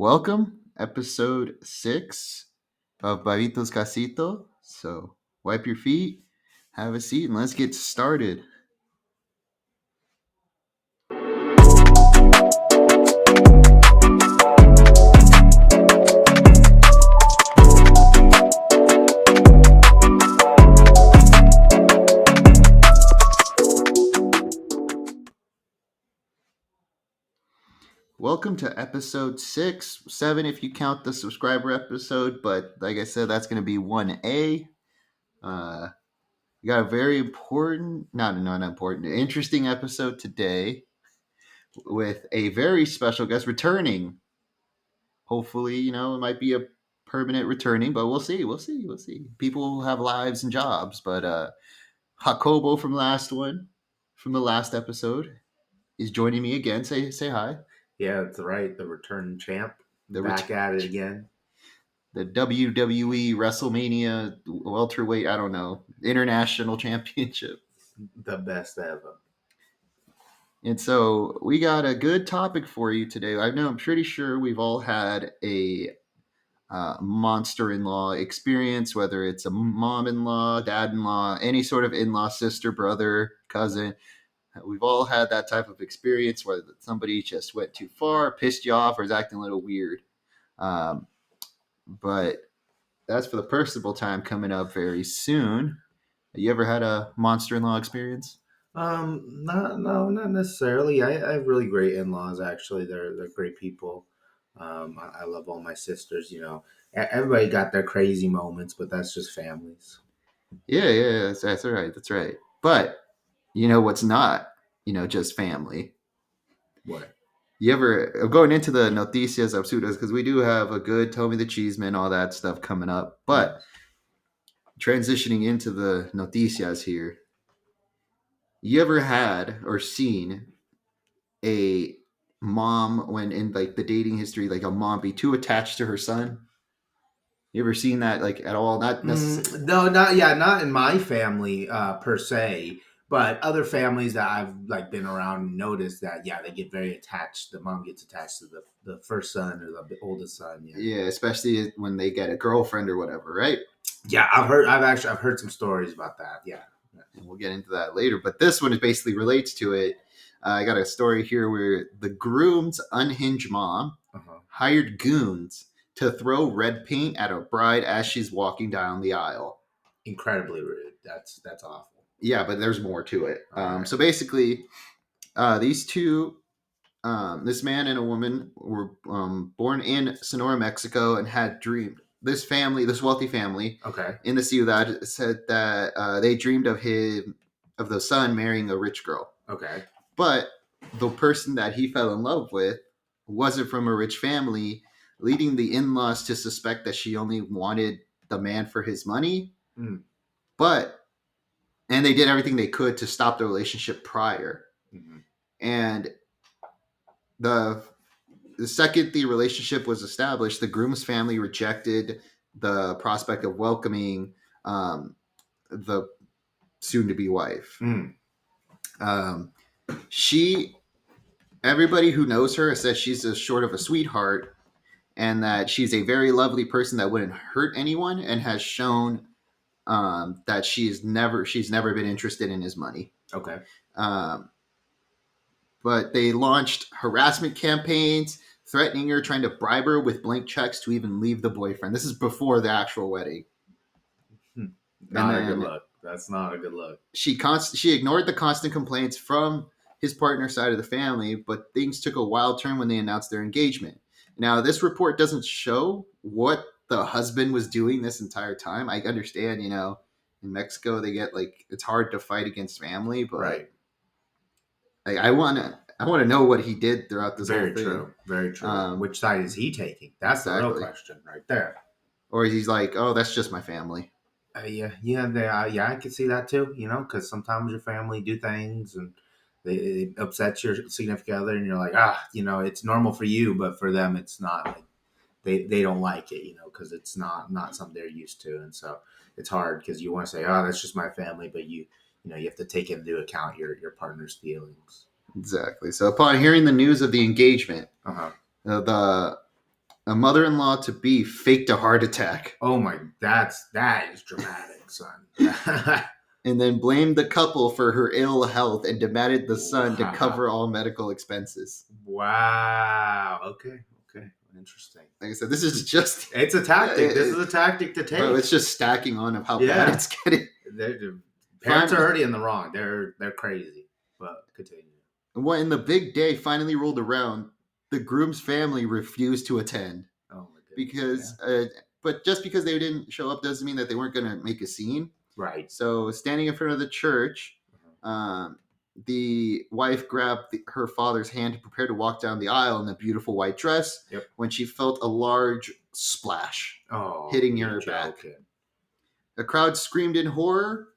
Welcome, episode 6 of Barritos Casito. So, wipe your feet, have a seat, and let's get started. Welcome to episode 6, 7 if you count the subscriber episode, but like I said, that's going to be 1A. We got a very important, not important, interesting episode today with a very special guest returning. Hopefully, it might be a permanent returning, but we'll see. People have lives and jobs, but Jacobo from the last episode, is joining me again. Say hi. Yeah, that's right. The return champ. The Back at it again. The WWE WrestleMania welterweight, I don't know, international championship. The best ever. And so we got a good topic for you today. I'm pretty sure we've all had a monster-in-law experience, whether it's a mom-in-law, dad-in-law, any sort of in-law, sister, brother, cousin. We've all had that type of experience where somebody just went too far, pissed you off, or is acting a little weird. But that's for the personable time coming up very soon. You ever had a monster-in-law experience? Not necessarily. I have really great in-laws. Actually, they're great people. I love all my sisters. Everybody got their crazy moments, but that's just families. Yeah, that's right. That's right. But you know what's not, just family. What? You ever going into the noticias absurdas, because we do have a good Tell Me the Cheeseman, all that stuff coming up. But transitioning into the noticias here, you ever had or seen a mom when in like the dating history, like a mom be too attached to her son? You ever seen that like at all? Not necessarily. No, not in my family per se, but other families that I've like been around noticed that they get very attached. The mom gets attached to the first son or the oldest son. Yeah. Yeah, especially when they get a girlfriend or whatever, right? Yeah, I've heard some stories about that. Yeah. And we'll get into that later. But this one basically relates to it. I got a story here where the groom's unhinged mom hired goons to throw red paint at a bride as she's walking down the aisle. Incredibly rude. That's awful. Yeah, but there's more to it. Right. So basically, these two, this man and a woman, were born in Sonora, Mexico, and had dreamed. This family, this wealthy family, Okay. in the ciudad, said that they dreamed of the son marrying a rich girl. Okay. But the person that he fell in love with wasn't from a rich family, leading the in-laws to suspect that she only wanted the man for his money. Mm. And they did everything they could to stop the relationship prior. Mm-hmm. And the second the relationship was established, the groom's family rejected the prospect of welcoming the soon-to-be wife. Mm. Everybody who knows her says she's a short of a sweetheart, and that she's a very lovely person that wouldn't hurt anyone, and has shown that she's never been interested in his money. Okay. But they launched harassment campaigns, threatening her, trying to bribe her with blank checks to even leave the boyfriend. This is before the actual wedding. Not a good look. That's not a good look. She ignored the constant complaints from his partner's side of the family, but things took a wild turn when they announced their engagement. Now, this report doesn't show what the husband was doing this entire time. I understand, in Mexico they get it's hard to fight against family, but right. I want to know what he did throughout this whole thing. Very true. Which side is he taking? That's exactly the real question right there. Or he's like, oh, that's just my family. I can see that too. Because sometimes your family do things and it upsets your significant other, and you're like, it's normal for you, but for them, it's not. Like, they don't like it, because it's not something they're used to, and so it's hard because you want to say, oh, that's just my family, but you have to take into account your partner's feelings. Exactly. So upon hearing the news of the engagement, the A mother-in-law to be faked a heart attack Oh my, that is dramatic, son. and then blamed the couple for her ill health and demanded the son to Wow. cover all medical expenses. Wow. Okay. Okay. Interesting. Like I said, this is just It's a tactic. This is a tactic to take. bro, it's just stacking on of how Yeah. bad it's getting. Parents are already in the wrong. They're crazy. But continue. When the big day finally rolled around, the groom's family refused to attend Oh my goodness. because, but just because they didn't show up doesn't mean that they weren't going to make a scene. Right. So, standing in front of the church, the wife grabbed her father's hand to prepare to walk down the aisle in a beautiful white dress. Yep. When she felt a large splash hitting her back. The crowd screamed in horror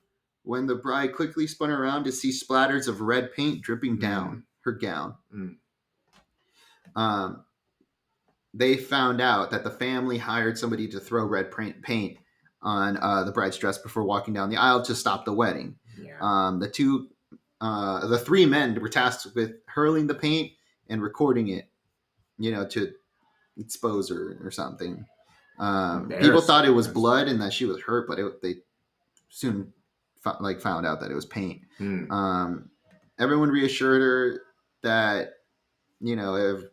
when the bride quickly spun around to see splatters of red paint dripping down her gown. They found out that the family hired somebody to throw red paint on the bride's dress before walking down the aisle to stop the wedding. Yeah. The three men were tasked with hurling the paint and recording it, to expose her or something. People thought it was blood and that she was hurt, but they soon found out that it was paint. Everyone reassured her that if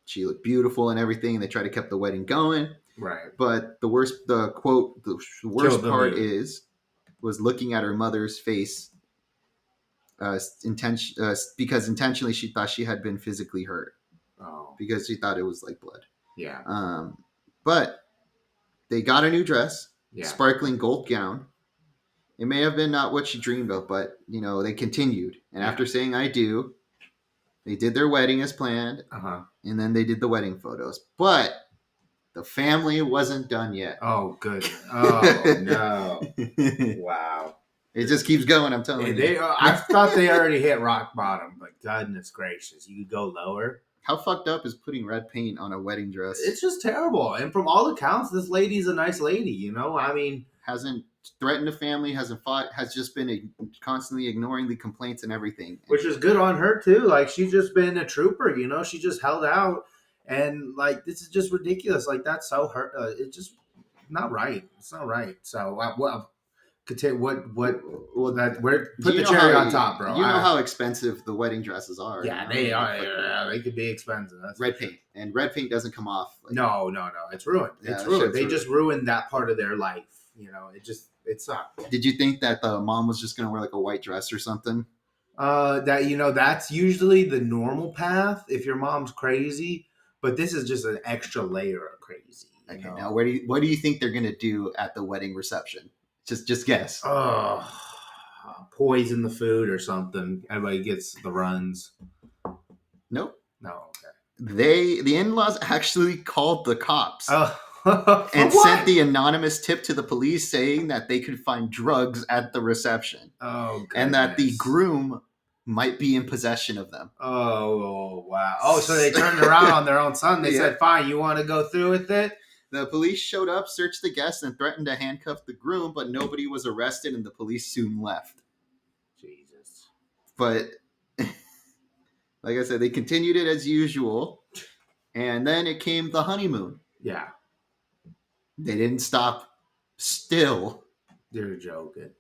she looked beautiful and everything, and they tried to keep the wedding going. Right. But the worst part was looking at her mother's face. Because intentionally she thought she had been physically hurt. Oh. Because she thought it was like blood. Yeah. But they got a new dress, yeah. Sparkling gold gown. It may have been not what she dreamed of, but they continued. And after saying "I do," they did their wedding as planned, and then they did the wedding photos. But the family wasn't done yet. Oh, good. Oh no! Wow. It just keeps going. I'm telling you. I thought they already hit rock bottom, but goodness gracious, you could go lower. How fucked up is putting red paint on a wedding dress? It's just terrible. And from all accounts, this lady's a nice lady. I mean, hasn't threatened the family, hasn't fought, has just been constantly ignoring the complaints and everything. Which is good on her too. Like, she's just been a trooper. She just held out, and like, this is just ridiculous. Like, that's so hurt. It's just not right. It's not right. So put the cherry on top, bro. You know how expensive the wedding dresses are. Yeah, they are. Yeah, they could be expensive. That's red paint, and red paint doesn't come off. No, it's ruined. It's ruined. They just ruined that part of their life. It sucked. Did you think that the mom was just gonna wear like a white dress or something? That's usually the normal path if your mom's crazy, but this is just an extra layer of crazy. Okay, now what do you think they're gonna do at the wedding reception? Just guess. Poison the food or something. Everybody gets the runs. Nope. No. Okay. The in-laws actually called the cops. And sent the anonymous tip to the police saying that they could find drugs at the reception. Oh, goodness. And that the groom might be in possession of them. Oh, wow. Oh, so they turned around on their own son. They said, fine, you want to go through with it? The police showed up, searched the guests, and threatened to handcuff the groom, but nobody was arrested, and the police soon left. Jesus. But, like I said, they continued it as usual, and then it came the honeymoon. Yeah. They didn't stop still. You're joking.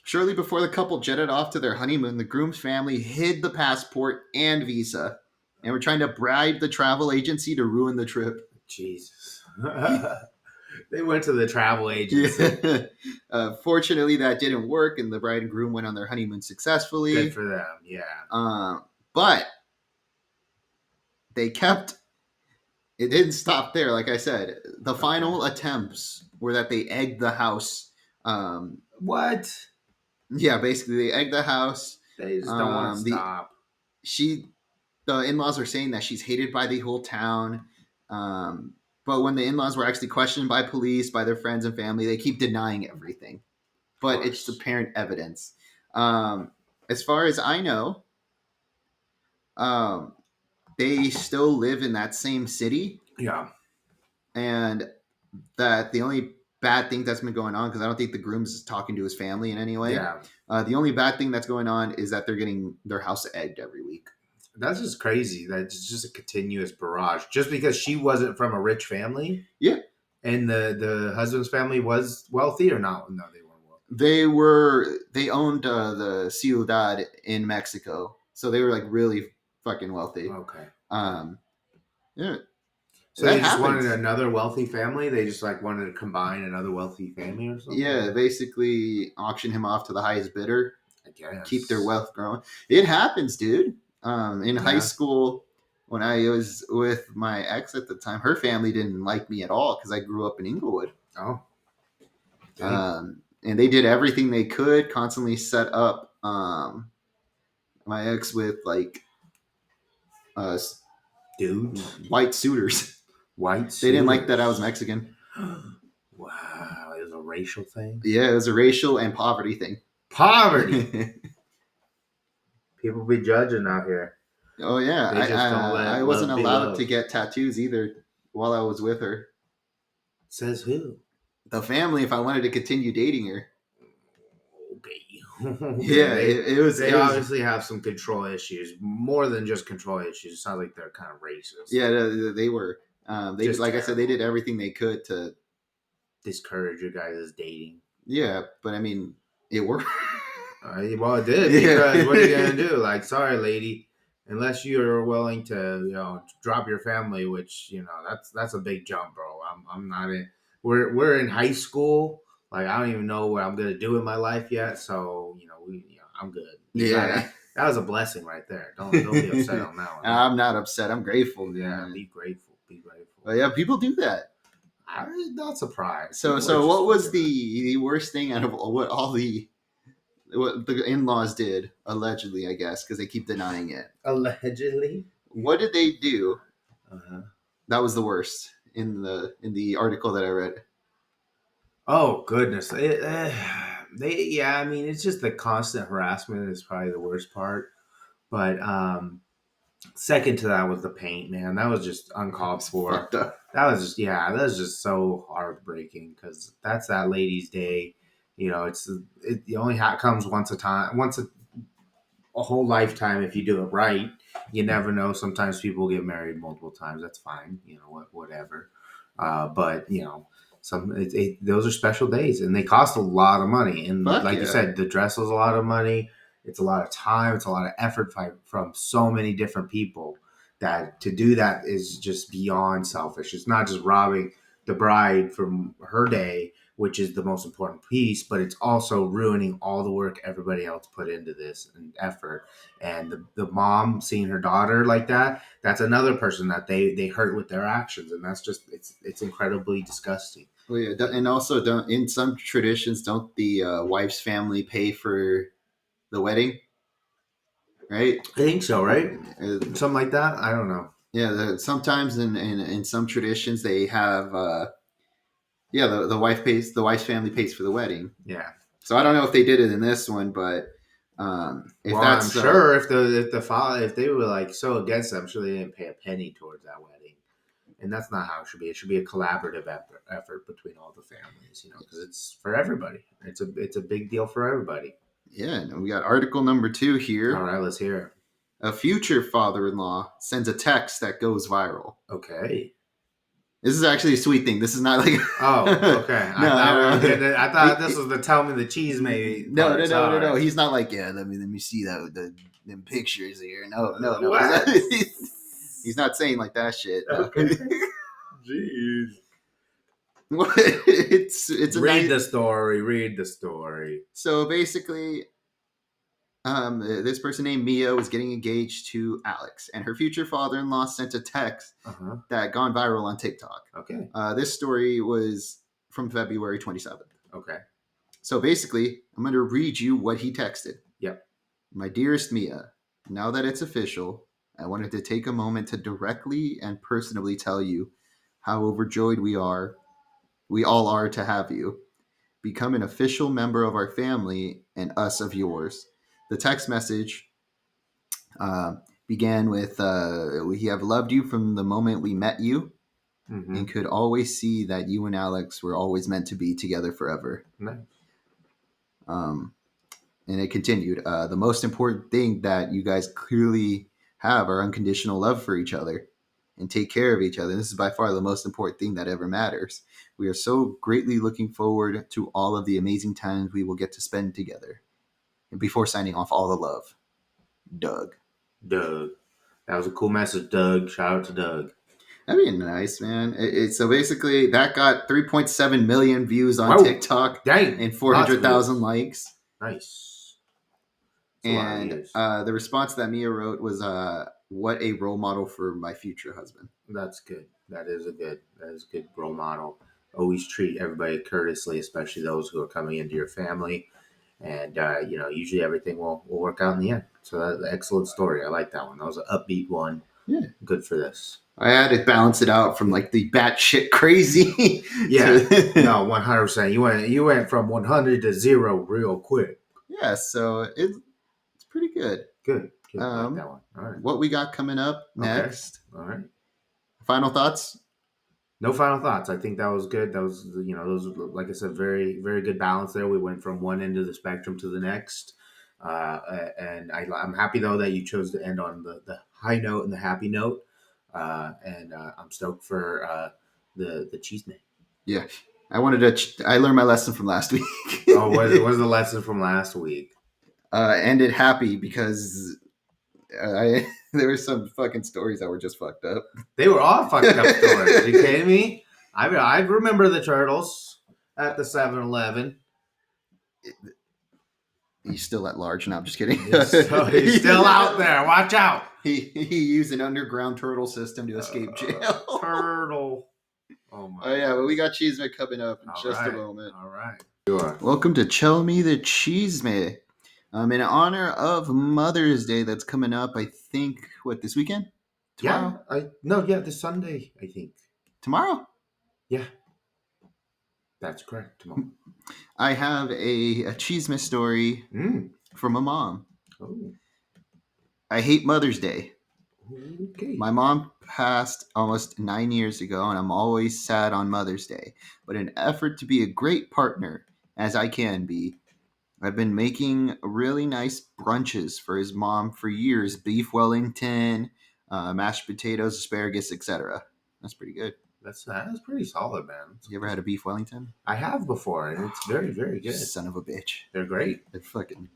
Shortly before the couple jetted off to their honeymoon, the groom's family hid the passport and visa and were trying to bribe the travel agency to ruin the trip. Jesus. They went to the travel agency. Fortunately, that didn't work, and the bride and groom went on their honeymoon successfully. Good for them, yeah. But they kept... It didn't stop there, like I said. The final attempts were that they egged the house. What? Yeah, basically, they egged the house. They just don't want to stop. The in-laws are saying that she's hated by the whole town. But when the in-laws were actually questioned by police, by their friends and family, they keep denying everything. But it's apparent evidence. As far as I know, they still live in that same city. Yeah. And that the only bad thing that's been going on, because I don't think the groom's talking to his family in any way. Yeah. The only bad thing that's going on is that they're getting their house egged every week. That's just crazy. That's just a continuous barrage. Just because she wasn't from a rich family, Yeah, and the husband's family was wealthy or not? No, they weren't wealthy. they owned the Ciudad in Mexico, so they were like really fucking wealthy. Okay. Um, yeah, So that they just wanted happens. another wealthy family. They just like wanted to combine another wealthy family or Yeah, something. basically auction him off to the highest bidder, I keep their guess. wealth growing. It happens, dude. In high Yeah. school, when I was with my ex at the time, her family didn't like me at all because I grew up in Inglewood. Oh, dang. And they did everything they could, constantly set up my ex with like uh, Dudes. white suitors. White They didn't like that I was suitors. Mexican. Wow. It was a racial thing. Yeah, it was a racial and poverty thing. Poverty. People be judging out here. Oh yeah, They just don't I let wasn't love be allowed to love. get tattoos either while I was with her. Says who? The family, if I wanted to continue dating her. Okay. Yeah, Okay. They it was. obviously have some control issues. More than just control issues. It sounds like they're kind of racist. Yeah, they were. They Just like I said, they terrible. did everything they could to. Discourage your guys' dating. Yeah, but I mean, it worked. Well, it did because what are you gonna do? Like, sorry, lady, unless you're willing to, drop your family, which that's a big jump, bro. I'm not in. We're in high school. Like, I don't even know what I'm gonna do in my life yet. So I'm good. You got Yeah. that. That was a blessing right there. Don't be upset on that one. I'm not upset. I'm grateful, Yeah, man. be grateful. Be grateful. But yeah, people do that. I'm not surprised. So, People are so just what was fucking the worst thing out of what all the what the in-laws did allegedly? I guess because they keep denying it. allegedly. What did they do? Uh-huh. That was the worst in the article that I read. Oh goodness, yeah. I mean, it's just the constant harassment is probably the worst part. But second to that was the paint, man. That was just uncalled It's for. fucked up. That was just so heartbreaking because that's that lady's day. It only comes once a time, a whole lifetime if you do it right. You never know. Sometimes people get married multiple times. That's fine. Whatever. But those are special days, and they cost a lot of money. And Fuck like you yeah. said, the dress was a lot of money. It's a lot of time. It's a lot of effort from so many different people. That to do that is just beyond selfish. It's not just robbing the bride from her day, which is the most important piece, but it's also ruining all the work everybody else put into this and effort. And the mom seeing her daughter like that, that's another person that they hurt with their actions, and that's just it's incredibly disgusting. Well, yeah, and also don't in some traditions don't the wife's family pay for the wedding, right? I think so, right? Uh, Something like that. I don't know. yeah, sometimes in some traditions they have yeah the wife's family pays for the wedding. Yeah. So I don't know if they did it in this one, but if Well, I'm that's sure if the father if they were like so against it, I'm sure they didn't pay a penny towards that wedding. And that's not how it should be. It should be a collaborative effort between all the families, because it's for everybody. It's a big deal for everybody. yeah, no, we got article number 2 All here. right, let's hear it. A future father-in-law sends a text that goes viral. Okay. This is actually a sweet thing. This is not like Oh, okay. no, I thought this was the tell me the cheese maybe no, part. no. He's not like yeah. Let me see them pictures here. No. What? He's not saying like that shit. No. Okay. Jeez. It's a Read nice. the story. Read the story. So basically, this person named Mia was getting engaged to Alex, and her future father-in-law sent a text Uh-huh. that gone viral on TikTok. Okay. This story was from February 27th. Okay. So basically, I'm going to read you what he texted. Yep. My dearest Mia, now that it's official, I wanted to take a moment to directly and personally tell you how overjoyed we all are to have you. Become an official member of our family and us of yours. The text message uh, began with we have loved you from the moment we met you Mm-hmm. and could always see that you and Alex were always meant to be together forever. Nice. Um, and it continued. The most important thing that you guys clearly have our unconditional love for each other and take care of each other. This is by far the most important thing that ever matters. We are so greatly looking forward to all of the amazing times we will get to spend together. And before signing off, all the love, Doug. Doug. That was a cool message, Doug. Shout out to Doug. That'd be nice, man. So basically, that got 3.7 million views on Whoa. TikTok Dang. and Lots of 400,000 views. likes. Nice. That's a lot of And views. the response that Mia wrote was, "What a role model for my future husband." That's good. That is a good role model. Always treat everybody courteously, especially those who are coming into your family. And usually everything will work out in the end. So that's an excellent story. I like that one. That was an upbeat one. Yeah. Good for this. I had to balance it out from like the batshit crazy. Yeah. No, 100%. You went from 100 to 0 real quick. Yeah, so it's pretty good. Good. I like that one. All right. What we got coming up next? All right. Final thoughts? No final thoughts. I think that was good. That was, those, like I said, very, very good balance there. We went from one end of the spectrum to the next. And I'm happy, though, that you chose to end on the high note and the happy note. And I'm stoked for the cheese man. Yeah. I learned my lesson from last week. Oh, what was the lesson from last week? Ended happy because there were some fucking stories that were just fucked up. They were all fucked up stories. Are you kidding me? I remember the turtles at the 7-Eleven. He's still at large. No, I'm just kidding. He's still out there. Watch out. He used an underground turtle system to escape jail. Turtle. Oh my. Oh yeah, but we got Cheesemate coming up in just a moment. All right. Sure. Welcome to Tell Me the Cheesemate. In honor of Mother's Day that's coming up, I think, this weekend? Tomorrow? This Sunday, I think. Tomorrow? Yeah. That's correct. Tomorrow. I have a Cheesemate story from a mom. Oh. I hate Mother's Day. Okay. My mom passed almost 9 years ago, and I'm always sad on Mother's Day. But in an effort to be a great partner, as I can be, I've been making really nice brunches for his mom for years. Beef Wellington, mashed potatoes, asparagus, etc. That's pretty good. That's pretty solid, man. You ever had a beef Wellington? I have before, and it's very, very good. Son of a bitch. They're great. They're fucking...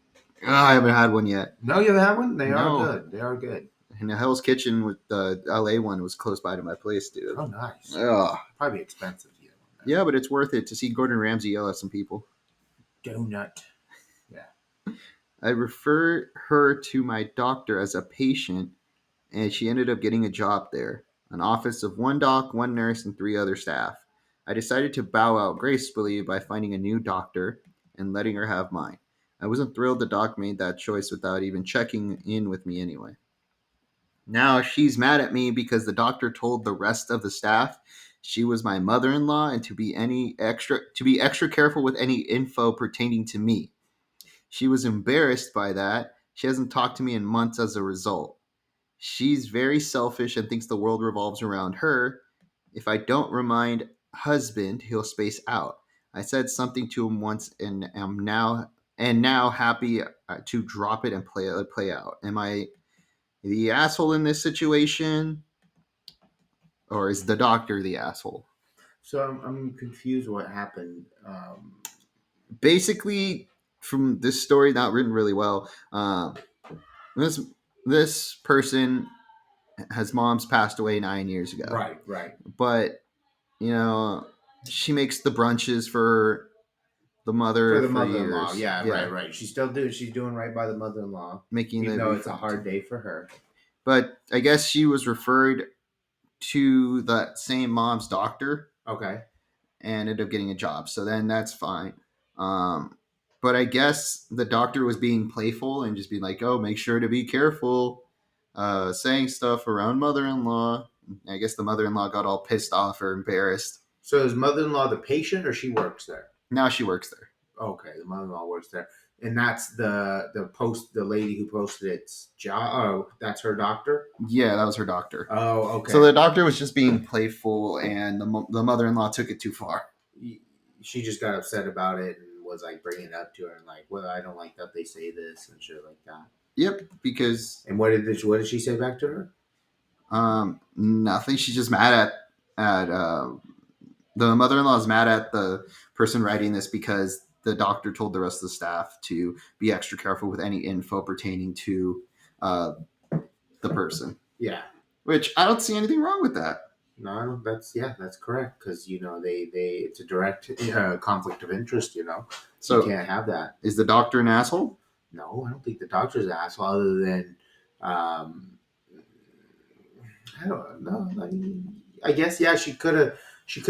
I haven't had one yet. No, you haven't had one? They are good. They are good. And the Hell's Kitchen with the LA one was close by to my place, dude. Oh, nice. Ugh. Probably expensive. Yeah, but it's worth it to see Gordon Ramsay yell at some people. Donut. Yeah. I referred her to my doctor as a patient, and she ended up getting a job there. An office of 1 doc, 1 nurse, and 3 other staff. I decided to bow out gracefully by finding a new doctor and letting her have mine. I wasn't thrilled the doc made that choice without even checking in with me anyway. Now she's mad at me because the doctor told the rest of the staff she was my mother-in-law and to be extra careful with any info pertaining to me. She was embarrassed by that. She hasn't talked to me in months as a result. She's very selfish and thinks the world revolves around her. If I don't remind husband, he'll space out. I said something to him once and am now happy to drop it and play out. Am I the asshole in this situation, or is the doctor the asshole? So I'm confused what happened. Basically, from this story, not written really well, this person has mom's passed away 9 years ago. Right. But, she makes the brunches for the mother for the for mother-in-law. years. Yeah, right. She's doing right by the mother-in-law. Making even the though it's a hard day for her. But I guess she was referred to that same mom's doctor. Okay. And ended up getting a job. So then that's fine. But I guess the doctor was being playful and just being like, oh, make sure to be careful saying stuff around mother-in-law. I guess the mother-in-law got all pissed off or embarrassed. So is mother-in-law the patient or she works there? Now she works there. Okay, the mother-in-law works there. And that's the lady who posted it's job. Oh, that's her doctor? Yeah, that was her doctor. Oh, okay. So the doctor was just being playful and the mother-in-law took it too far. She just got upset about it and was like bringing it up to her and like, well, I don't like that they say this and shit like that. Yep, because And what did she say back to her? nothing. She's just mad at the mother-in-law is mad at the person writing this because the doctor told the rest of the staff to be extra careful with any info pertaining to uh, the person. Yeah. Which I don't see anything wrong with that. No, that's correct because they it's a direct conflict of interest. So you can't have that. is the doctor an asshole? No, I don't think the doctor's an asshole. Other than, I don't know. I guess yeah, she could have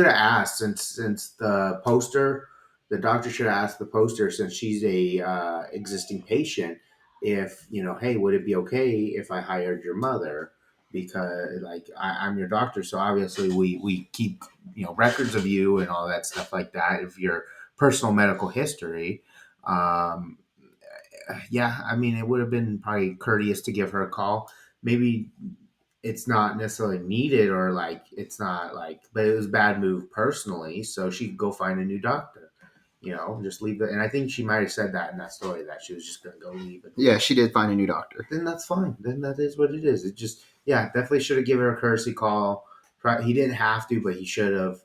asked since the poster, the doctor should have asked the poster since she's a existing patient if hey, would it be okay if I hired your mother because like I'm your doctor, so obviously we keep records of you and all that stuff like that of your personal medical history. Um, yeah, I mean, it would have been probably courteous to give her a call. Maybe it's not necessarily needed or like it's not like, but it was a bad move personally. So she could go find a new doctor. Just leave it. And I think she might have said that in that story that she was just going to go leave it. Yeah, she did find a new doctor. Then that's fine. Then that is what it is. It just, yeah, definitely should have given her a courtesy call. He didn't have to, but he should have.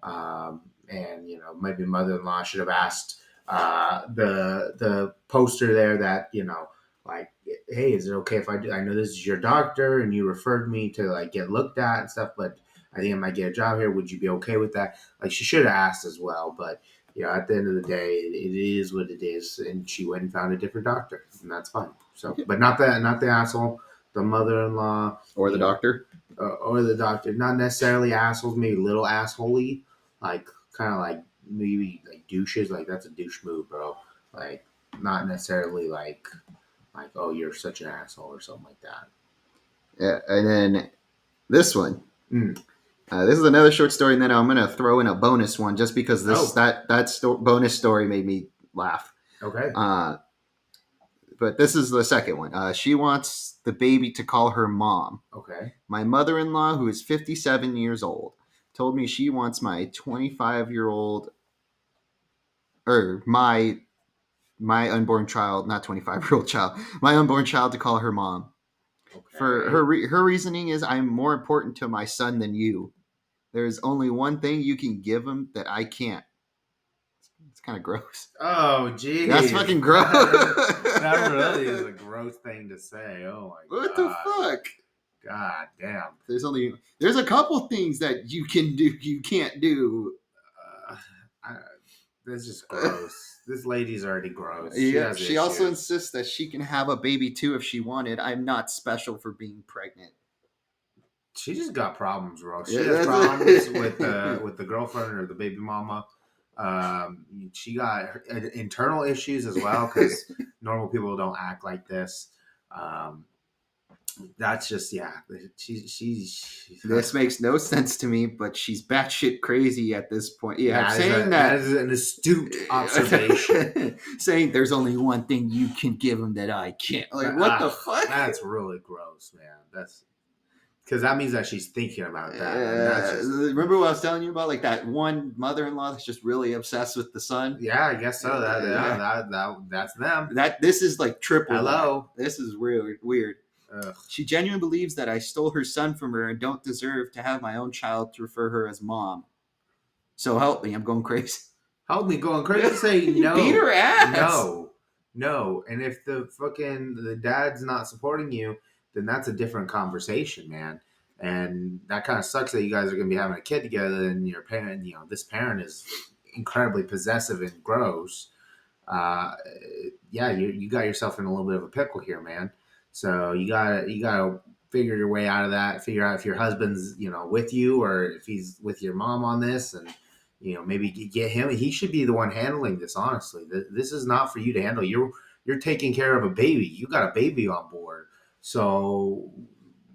And maybe mother-in-law should have asked the poster there that like, hey, is it okay if I do? I know this is your doctor and you referred me to like get looked at and stuff, but I think I might get a job here. Would you be okay with that? Like she should have asked as well, but at the end of the day, it is what it is, and she went and found a different doctor, and that's fine. So, but not the asshole, the mother-in-law Or the doctor. Or the doctor. Not necessarily assholes, maybe little assholey, like kind of like maybe like douches. Like that's a douche move, bro. Like not necessarily like oh you're such an asshole or something like that. Yeah, and then this one. Mm. This is another short story, and then I'm gonna throw in a bonus one just because bonus story made me laugh. Okay. But this is the second one. She wants the baby to call her mom. Okay. My mother-in-law, who is 57 years old, told me she wants my 25-year-old, or my unborn child, not 25-year-old child, my unborn child to call her mom. Okay. For her reasoning is, I'm more important to my son than you. There's only one thing you can give him that I can't. It's kind of gross. Oh, geez. That's fucking gross. That really is a gross thing to say. Oh my god. What the fuck? God damn. There's a couple things that you can do, you can't do. This is gross. This lady's already gross. Yeah, she also insists that she can have a baby too if she wanted. I'm not special for being pregnant. She just got problems, bro. She has problems with the girlfriend or the baby mama. She got internal issues as well because normal people don't act like this. That's just she's This makes no sense to me, but she's batshit crazy at this point. Yeah, that is an astute observation. Saying there's only one thing you can give him that I can't. Like what the fuck? That's really gross, man. That's because that means that she's thinking about that. Remember what I was telling you about, like that one mother-in-law that's just really obsessed with the son? Yeah, I guess so. That's them. This is like triple. Hello. This is weird. Ugh. She genuinely believes that I stole her son from her and don't deserve to have my own child to refer her as mom. So help me, I'm going crazy. Help me going crazy. Say no. Beat her ass. No. And if the dad's not supporting you, then that's a different conversation, man. And that kind of sucks that you guys are going to be having a kid together and your parent, this parent is incredibly possessive and gross. Yeah, you got yourself in a little bit of a pickle here, man. So you gotta figure your way out of that. Figure out if your husband's with you or if he's with your mom on this, and maybe get him. He should be the one handling this. Honestly, this is not for you to handle. You're taking care of a baby. You got a baby on board, so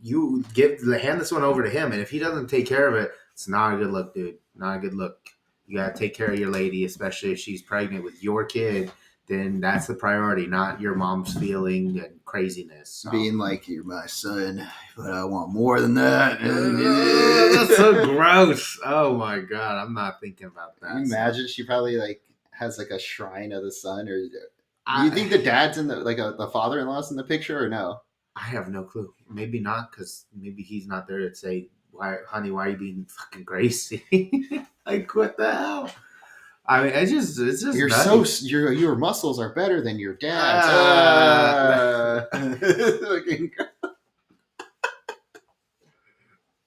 you hand this one over to him. And if he doesn't take care of it, it's not a good look, dude. Not a good look. You gotta take care of your lady, especially if she's pregnant with your kid. Then that's the priority, not your mom's feeling and craziness. So. Being like, you're my son, but I want more than that. That's so gross. Oh my god, I'm not thinking about that. Can you imagine she probably like has like a shrine of the son, or Do you think the dad's in the the father-in-law's in the picture or no? I have no clue. Maybe not, because maybe he's not there to say, "Why, honey, why are you being fucking Gracie?" Like, what the hell? I mean, it's just You're nutty. your muscles are better than your dad's. Ah. Fucking-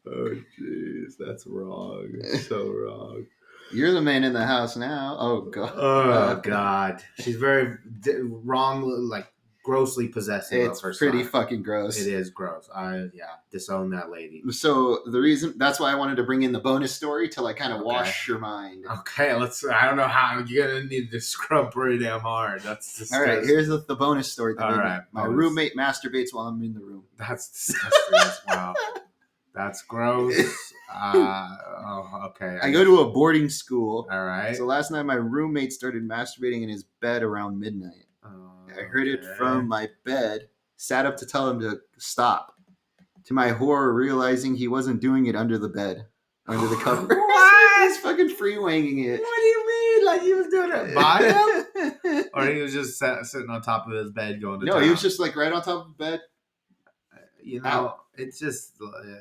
Oh, jeez, that's wrong. So wrong. You're the man in the house now. Oh god. Oh God, she's very wrong, like grossly possessive of It's her pretty son. fucking gross. It is gross. Disown that lady. So the reason that's why I wanted to bring in the bonus story to like kind of Okay. wash your mind. Okay, let's. I don't know how you're gonna need to scrub pretty damn hard. That's All disgusting. right, here's the bonus story. All right, My bonus. roommate masturbates while I'm in the room. That's disgusting. Wow, that's gross. Okay. I go to a boarding school. All right. So last night my roommate started masturbating in his bed around midnight. I heard it from my bed, sat up to tell him to stop. To my horror, realizing he wasn't doing it under the bed, under the cover. What? He's fucking free-wanging it. What do you mean? Like he was doing it by him? Or he was just sitting on top of his bed going to No, town? he was just like right on top of the bed. You know, it's just,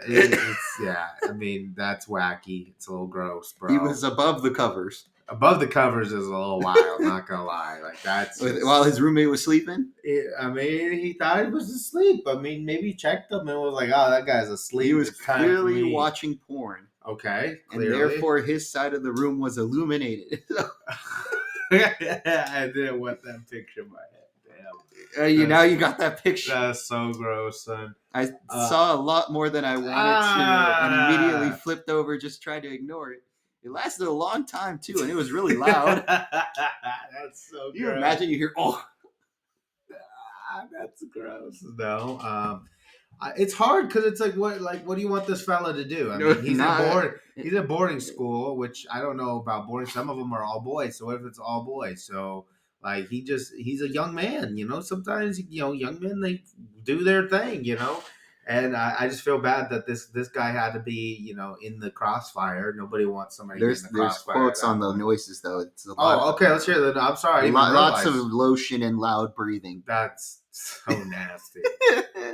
it's yeah. I mean, that's wacky. It's a little gross, bro. He was above the covers. Above the covers is a little wild. Not gonna lie, like that's While his roommate was sleeping. I mean, he thought he was asleep. I mean, maybe he checked him and was like, "Oh, that guy's asleep." He was It's time for clearly me. watching porn. Okay, And clearly. therefore his side of the room was illuminated. I didn't want that picture in my head. Damn. Now you got that picture. That's so gross, son. I saw a lot more than I wanted to and immediately flipped over, just tried to ignore it. It lasted a long time too, and it was really loud. That's so gross. You imagine you hear, oh. That's gross. No. It's hard because it's like what do you want this fella to do? I mean, he's at boarding school, which I don't know about boarding. Some of them are all boys. So what if it's all boys? So like he's a young man, you know. Sometimes young men, they do their thing, you know. And I just feel bad that this guy had to be in the crossfire. Nobody wants somebody. There's in the crossfire quotes on the point. noises though. It's a lot. Okay, let's hear that. I'm sorry. Lots of lotion and loud breathing. That's so nasty.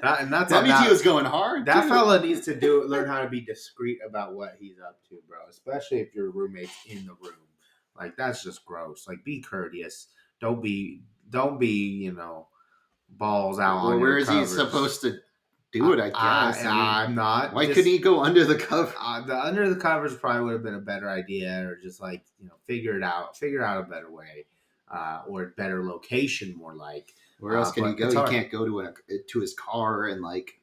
That means he was going hard. That too. fella needs to learn how to be discreet about what he's up to, bro. Especially if your roommate's in the room. Like that's just gross. Like be courteous. Don't be balls out on your where is covers. he supposed to do it? I guess. I'm not. Why couldn't he go under the cover? The under the covers probably would have been a better idea, or just like figure out a better way, or a better location, more like. Where else can he go? He can't go to his car and like.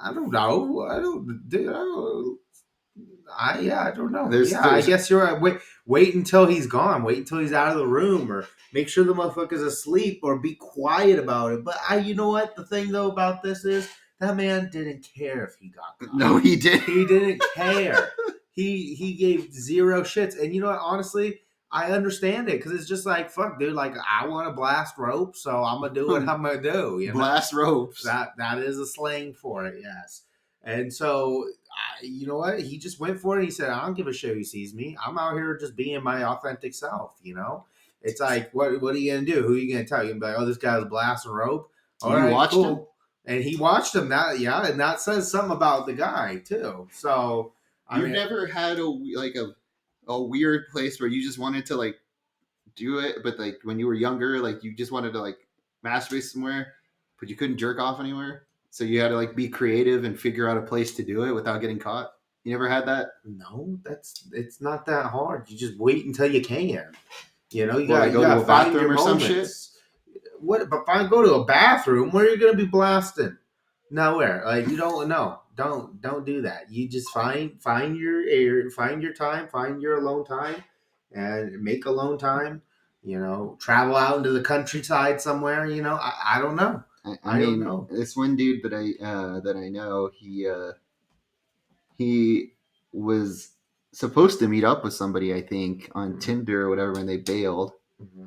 I don't know. I don't know. I don't know. I guess you're right. Wait until he's gone. Wait until he's out of the room, or make sure the motherfucker's asleep, or be quiet about it. But you know what? The thing though about this is that man didn't care if he got caught. No, he didn't. He didn't care. He gave zero shits. And you know what? Honestly, I understand it because it's just like fuck, dude. Like I want to blast rope, so I'm gonna do what I'm gonna do. Blast ropes. That is a slang for it, yes. And so, you know what? He just went for it. He said, "I don't give a shit who sees me. I'm out here just being my authentic self." It's like, what are you gonna do? Who are you gonna tell? You're gonna be like, "Oh, this guy's blasting rope." All right, watched him, and he watched him. And that says something about the guy too. So you've never had a weird place where you just wanted to like do it, but like when you were younger, like you just wanted to like masturbate somewhere, but you couldn't jerk off anywhere, so you had to like be creative and figure out a place to do it without getting caught. You never had that? No, it's not that hard. You just wait until you can. You gotta go to a bathroom or some shit. What? But go to a bathroom. Where are you gonna be blasting? Nowhere. Like you don't know. Don't do that. You just find your time, find your alone time, and make alone time. Travel out into the countryside somewhere. I don't know. I mean, don't know. This one dude that I know, he was supposed to meet up with somebody, I think, on Tinder or whatever, and they bailed. Mm-hmm.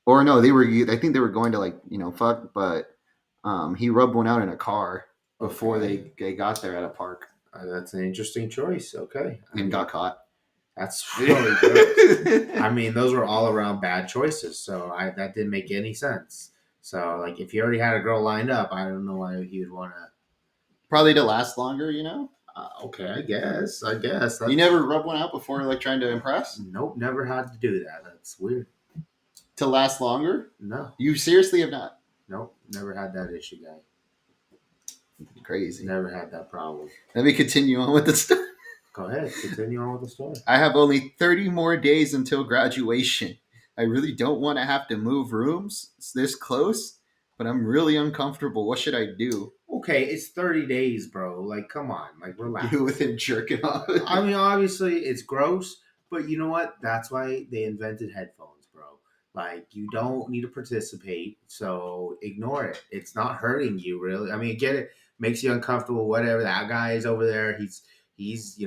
Or no, I think they were going to like fuck, but he rubbed one out in a car before they got there at a park. That's an interesting choice. Okay. And got caught. That's really gross. I mean, those were all around bad choices. So that didn't make any sense. So like, if you already had a girl lined up, I don't know why he would want to. Probably to last longer, you know. Okay, I guess. That's, You never rub one out before, like trying to impress. Nope, never had to do that. That's weird. To last longer? No, You seriously have not? nope, never had that issue, guy. Crazy. Never had that problem. Let me continue on with the story. Go ahead, continue on with the story. I have only 30 more days until graduation. I really don't want to have to move rooms. It's this close, but I'm really uncomfortable. What should I do? Okay, it's 30 days, bro. Like, come on, like, relax. Deal with him jerking off. I mean, obviously, it's gross, but you know what? That's why they invented headphones, bro. Like, you don't need to participate, so ignore it. It's not hurting you, really. I mean, get it, makes you uncomfortable, whatever. That guy is over there. He's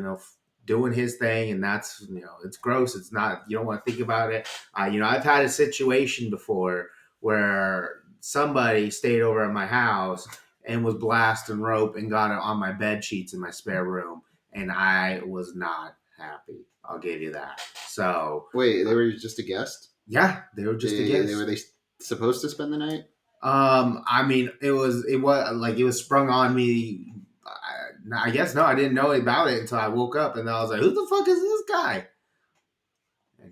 doing his thing, and that's, it's gross. It's not, you don't want to think about it. I've had a situation before where somebody stayed over at my house and was blasting rope and got it on my bed sheets in my spare room, and I was not happy. I'll give you that. So wait, they were just a guest? Yeah, they were just a guest. Were they supposed to spend the night? I mean, it was like it was sprung on me. I guess no, I didn't know about it until I woke up, and I was like, "Who the fuck is this guy?" And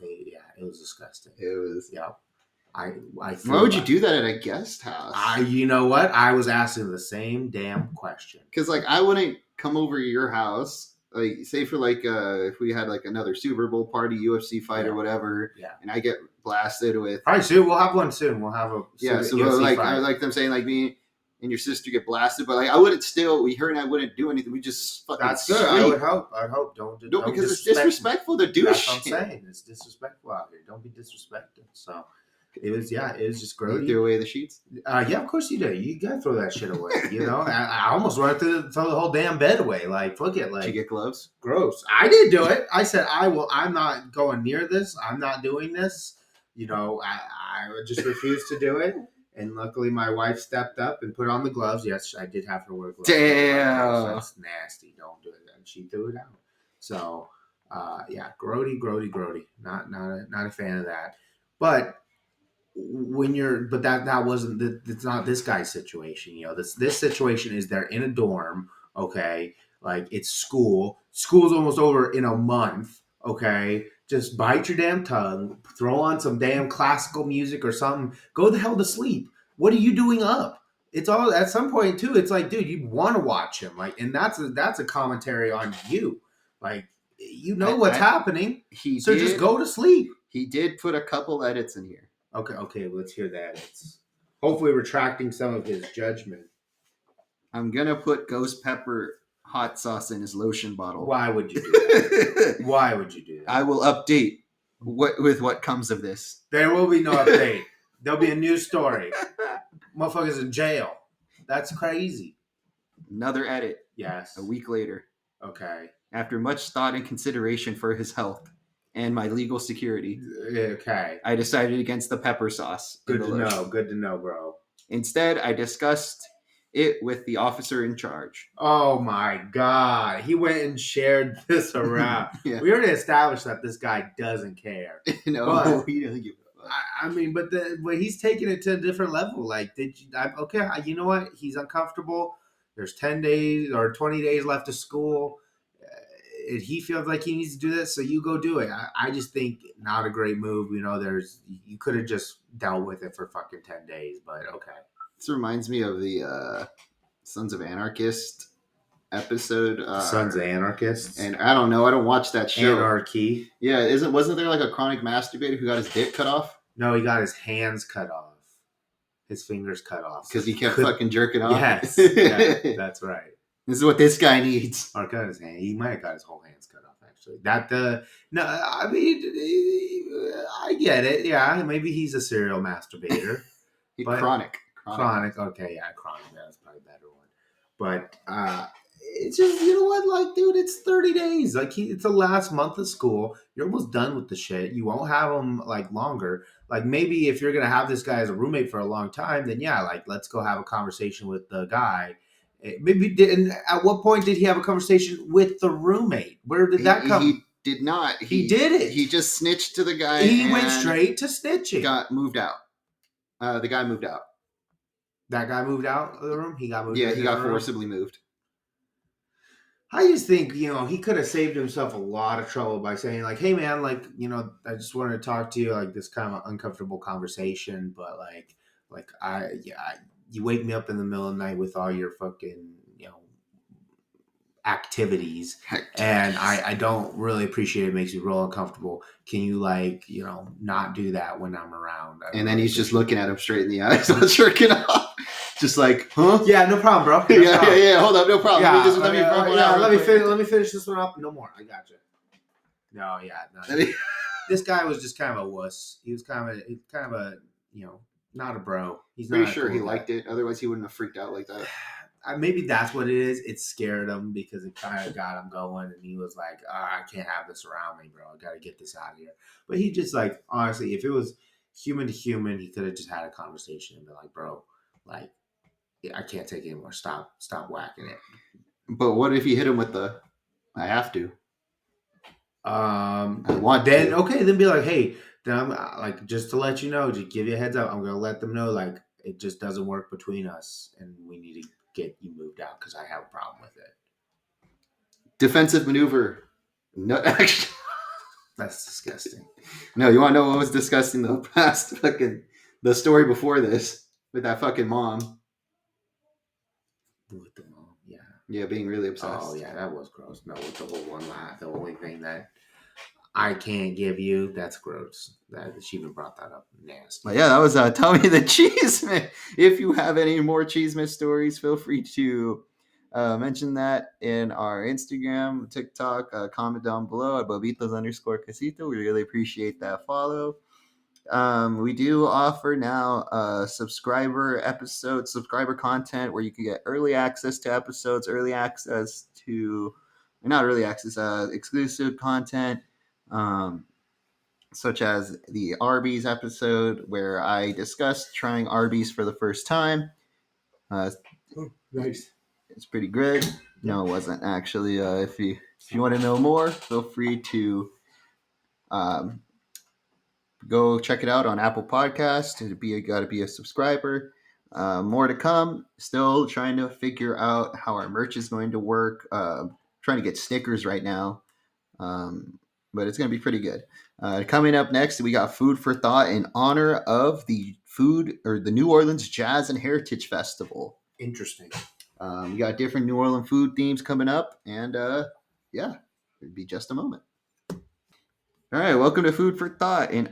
yeah, it was disgusting. It was. Yeah. Why would you do that at a guest house? You know what? I was asking the same damn question. Because like I wouldn't come over to your house, like say for like if we had like another Super Bowl party, UFC fight or whatever, and I get blasted with. All right, soon we'll have one soon. We'll have a so like fight. I like them saying like me and your sister get blasted, but like I wouldn't her and I wouldn't do anything. We just fucking. That's good. I would hope. Don't because it's disrespectful to do. That's what I'm saying. It's disrespectful out here. Don't be disrespected. So. It was just grody. You threw away the sheets? Yeah, of course you did. You gotta throw that shit away. I almost wanted to throw the whole damn bed away. Like, fuck it. Like, did you get gloves? Gross. I did do it. I said, I'm not going near this. I'm not doing this. I just refused to do it. And luckily, my wife stepped up and put on the gloves. Yes, I did have to wear gloves. Damn. That's nasty. Don't do it. And she threw it out. So, yeah, grody. Not a fan of that. But that wasn't it's not this guy's situation. This situation is they're in a dorm. Okay, like it's school's almost over in a month. Okay, just bite your damn tongue, throw on some damn classical music or something, go the hell to sleep. What are you doing up? It's all at some point too. It's like, dude, you want to watch him, like, and that's a commentary on you, like, what's happening. Just go to sleep. He did put a couple edits in here. Okay, let's hear that. It's hopefully retracting some of his judgment. I'm gonna put ghost pepper hot sauce in his lotion bottle. Why would you do that? Why would you do that? I will update with what comes of this. There will be no update. There'll be a new story. Motherfuckers in jail. That's crazy. Another edit. Yes. A week later. Okay. After much thought and consideration for his health and my legal security. Okay. I decided against the pepper sauce. Good to know, bro. Instead, I discussed it with the officer in charge. Oh my God. He went and shared this around. Yeah. We already established that this guy doesn't care. No, he doesn't give a fuck. I mean, but he's taking it to a different level. Like, you know what? He's uncomfortable. There's 10 days or 20 days left of school. He feels like he needs to do this, so you go do it. I just think not a great move. You could have just dealt with it for fucking 10 days, but okay. This reminds me of the Sons of Anarchist episode. Sons of Anarchists? And I don't know. I don't watch that show. Anarchy? Yeah, wasn't there like a chronic masturbator who got his dick cut off? No, he got his hands cut off. His fingers cut off. Because he kept fucking jerking off? Yes. Yeah, that's right. This is what this guy needs. Or cut his hand. He might have got his whole hands cut off, actually. No, I mean, I get it. Yeah, maybe he's a serial masturbator. Chronic. Okay, yeah, chronic. That's probably a better one. But it's just, you know what? Like, dude, it's 30 days. Like, it's the last month of school. You're almost done with the shit. You won't have him, like, longer. Like, maybe if you're going to have this guy as a roommate for a long time, then yeah, like, let's go have a conversation with the guy Maybe didn't. At what point did he have a conversation with the roommate? Where did that come? He did not. He did it. He just snitched to the guy. He and went straight to snitching. got moved out. The guy moved out. That guy moved out of the room. He got moved. Yeah, he got forcibly moved. I just think, he could have saved himself a lot of trouble by saying, like, hey, man, like, I just wanted to talk to you, like, this kind of uncomfortable conversation, but, you wake me up in the middle of the night with all your fucking, activities, and I don't really appreciate it. It makes me real uncomfortable. Can you, not do that when I'm around? And then he's just looking at him straight in the eyes, not jerking off. Just like, huh? Yeah, no problem, bro. No problem. Yeah. Hold up, no problem. Yeah, let me finish this one up. No more. I got you. No. This guy was just kind of a wuss. He was kind of a not a bro. He's pretty not sure cool he guy. liked it. Otherwise, he wouldn't have freaked out like that. Maybe that's what it is. It scared him because it kind of got him going, and he was like, I can't have this around me, bro. I got to get this out of here. But he just, honestly, if it was human to human, he could have just had a conversation and been like, bro, I can't take it anymore. Stop whacking it. But what if you hit him with I have to? I want then to. Okay, then be like, hey, then I'm just to let you know, just give you a heads up. I'm gonna let them know it just doesn't work between us, and we need to get you moved out because I have a problem with it. Defensive maneuver. No, actually, that's disgusting. No, you want to know what was disgusting? The story before this with that fucking mom. With the mom, yeah. Yeah, being really obsessed. Oh yeah, that was gross. No, with the whole one laugh, the only thing that I can't give you, that's gross. That she even brought that up. Nasty. But yeah, that was Tommy the Cheeseman. If you have any more Cheeseman stories, feel free to mention that in our Instagram, TikTok, comment down below at Bobitos_Casito. We really appreciate that follow. We do offer now subscriber content where you can get early access to episodes, exclusive content, such as the Arby's episode where I discussed trying Arby's for the first time. Nice. It's pretty good. No, it wasn't actually. If you want to know more, feel free to go check it out on Apple Podcasts. Got to be a subscriber. More to come. Still trying to figure out how our merch is going to work. Trying to get stickers right now. But it's going to be pretty good. Coming up next, we got Food for Thought in honor of the New Orleans Jazz and Heritage Festival. Interesting. We got different New Orleans food themes coming up, and it'll be just a moment. All right, welcome to Food for Thought. And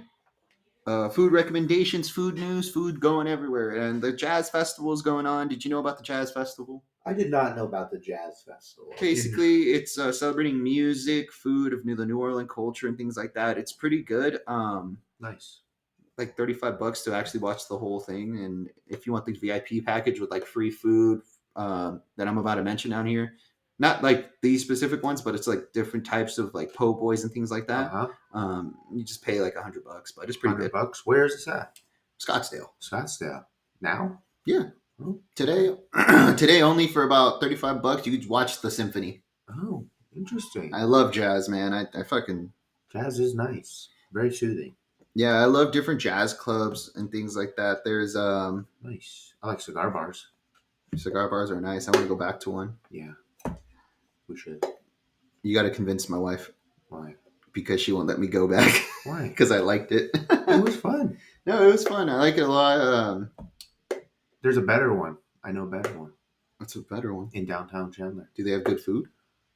food recommendations, food news, food going everywhere. And the Jazz Festival is going on. Did you know about the Jazz Festival? I did not know about the Jazz Festival. Basically, it's celebrating music, food of the New Orleans culture and things like that. It's pretty good. Nice. Like $35 to actually watch the whole thing. And if you want the VIP package with free food that I'm about to mention down here, not these specific ones, but it's different types of po' boys and things like that. Uh-huh. You just pay $100, but it's pretty good. $100. Where is this at? Scottsdale. Now? Yeah. Oh. Today only for about $35, you could watch the symphony. Oh, interesting. I love jazz, man. I fucking jazz is nice. Very soothing. Yeah, I love different jazz clubs and things like that. There's nice. I like cigar bars. Cigar bars are nice. I want to go back to one. Yeah. We should. You got to convince my wife. Why? Because she won't let me go back. Why? Because I liked it. It was fun. No, it was fun. I like it a lot. There's a better one. I know a better one. What's a better one? In downtown Chandler. Do they have good food?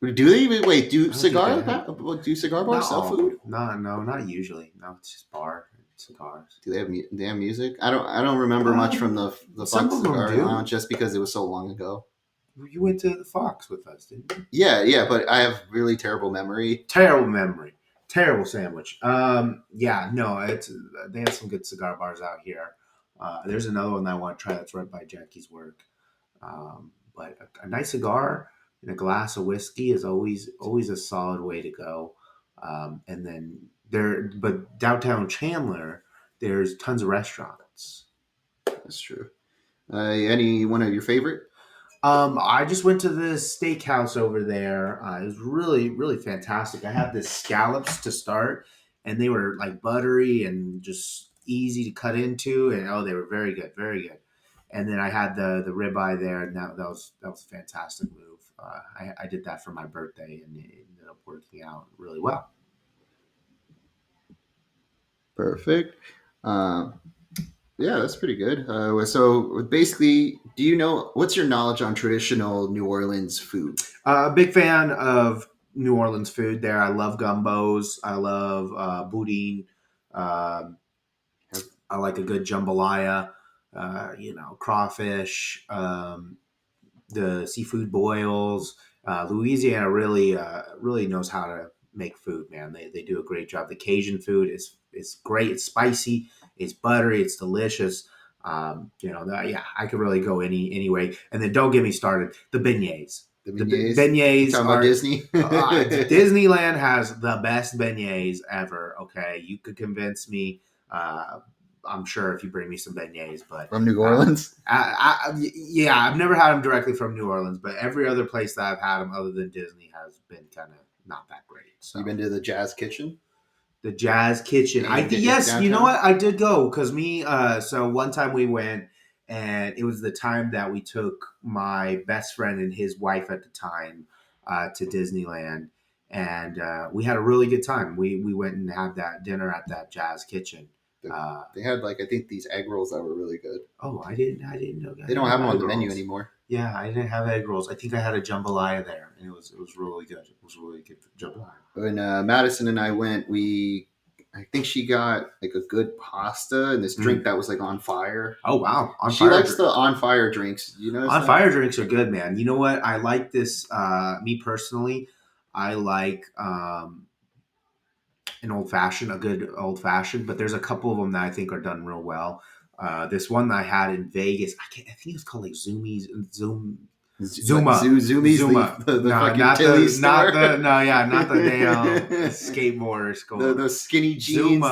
Do they even do cigar bars sell food? No, not usually. No, it's just bar and cigars. Do they have music? I don't remember much from the Fox Cigar Lounge just because it was so long ago. You went to the Fox with us, didn't you? Yeah, but I have really terrible memory. Terrible memory. Terrible sandwich. Yeah, no, they have some good cigar bars out here. There's another one that I want to try that's right by Jackie's work. But a nice cigar and a glass of whiskey is always a solid way to go. And then but downtown Chandler, there's tons of restaurants. That's true. Any one of your favorite? I just went to this steakhouse over there. It was really, really fantastic. I had the scallops to start, and they were like buttery and just easy to cut into, and oh, they were very good, very good. And then I had the ribeye there, and that was a fantastic move. I did that for my birthday, and it ended up working out really well. Perfect. Um, yeah, that's pretty good. So basically, do you know what's your knowledge on traditional New Orleans food? Big fan of New Orleans food. There, I love gumbos. I love boudin. Um I like a good jambalaya, crawfish, the seafood boils. Louisiana really knows how to make food, man. They do a great job. The Cajun food is great. It's spicy. It's buttery. It's delicious. Yeah, I could really go any way. And then don't get me started. The beignets. The The beignets? You beignets talking about are Disney? Disneyland has the best beignets ever. Okay, you could convince me. Uh, I'm sure if you bring me some beignets, but From New Orleans? yeah, I've never had them directly from New Orleans, but every other place that I've had them other than Disney has been kind of not that great. So You've been to the Jazz Kitchen? the Jazz Kitchen, I think It's yes, you know downtown? what, I did go because me. So one time we went, and it was the time that we took my best friend and his wife at the time to Disneyland, and we had a really good time. We went and had that dinner at that Jazz Kitchen. They had like I think these egg rolls that were really good. Oh, I didn't know that. They don't have them on the menu anymore. Yeah, I didn't have egg rolls. I think I had a jambalaya there, and it was really good. It was really good jambalaya. When Madison and I went, I think she got like a good pasta and this drink that was like on fire. Oh wow, She likes the on fire drinks. You know, on fire drinks are good, man. You know what? I like this. Me personally, I like an old fashioned, a good old fashioned. But there's a couple of them that I think are done real well. This one that I had in Vegas, I think it was called like Zuma. Zoomies, Zuma. the No, fucking not Tilly the, store. not the, no, yeah, not the damn skateboarder school. Those skinny jeans.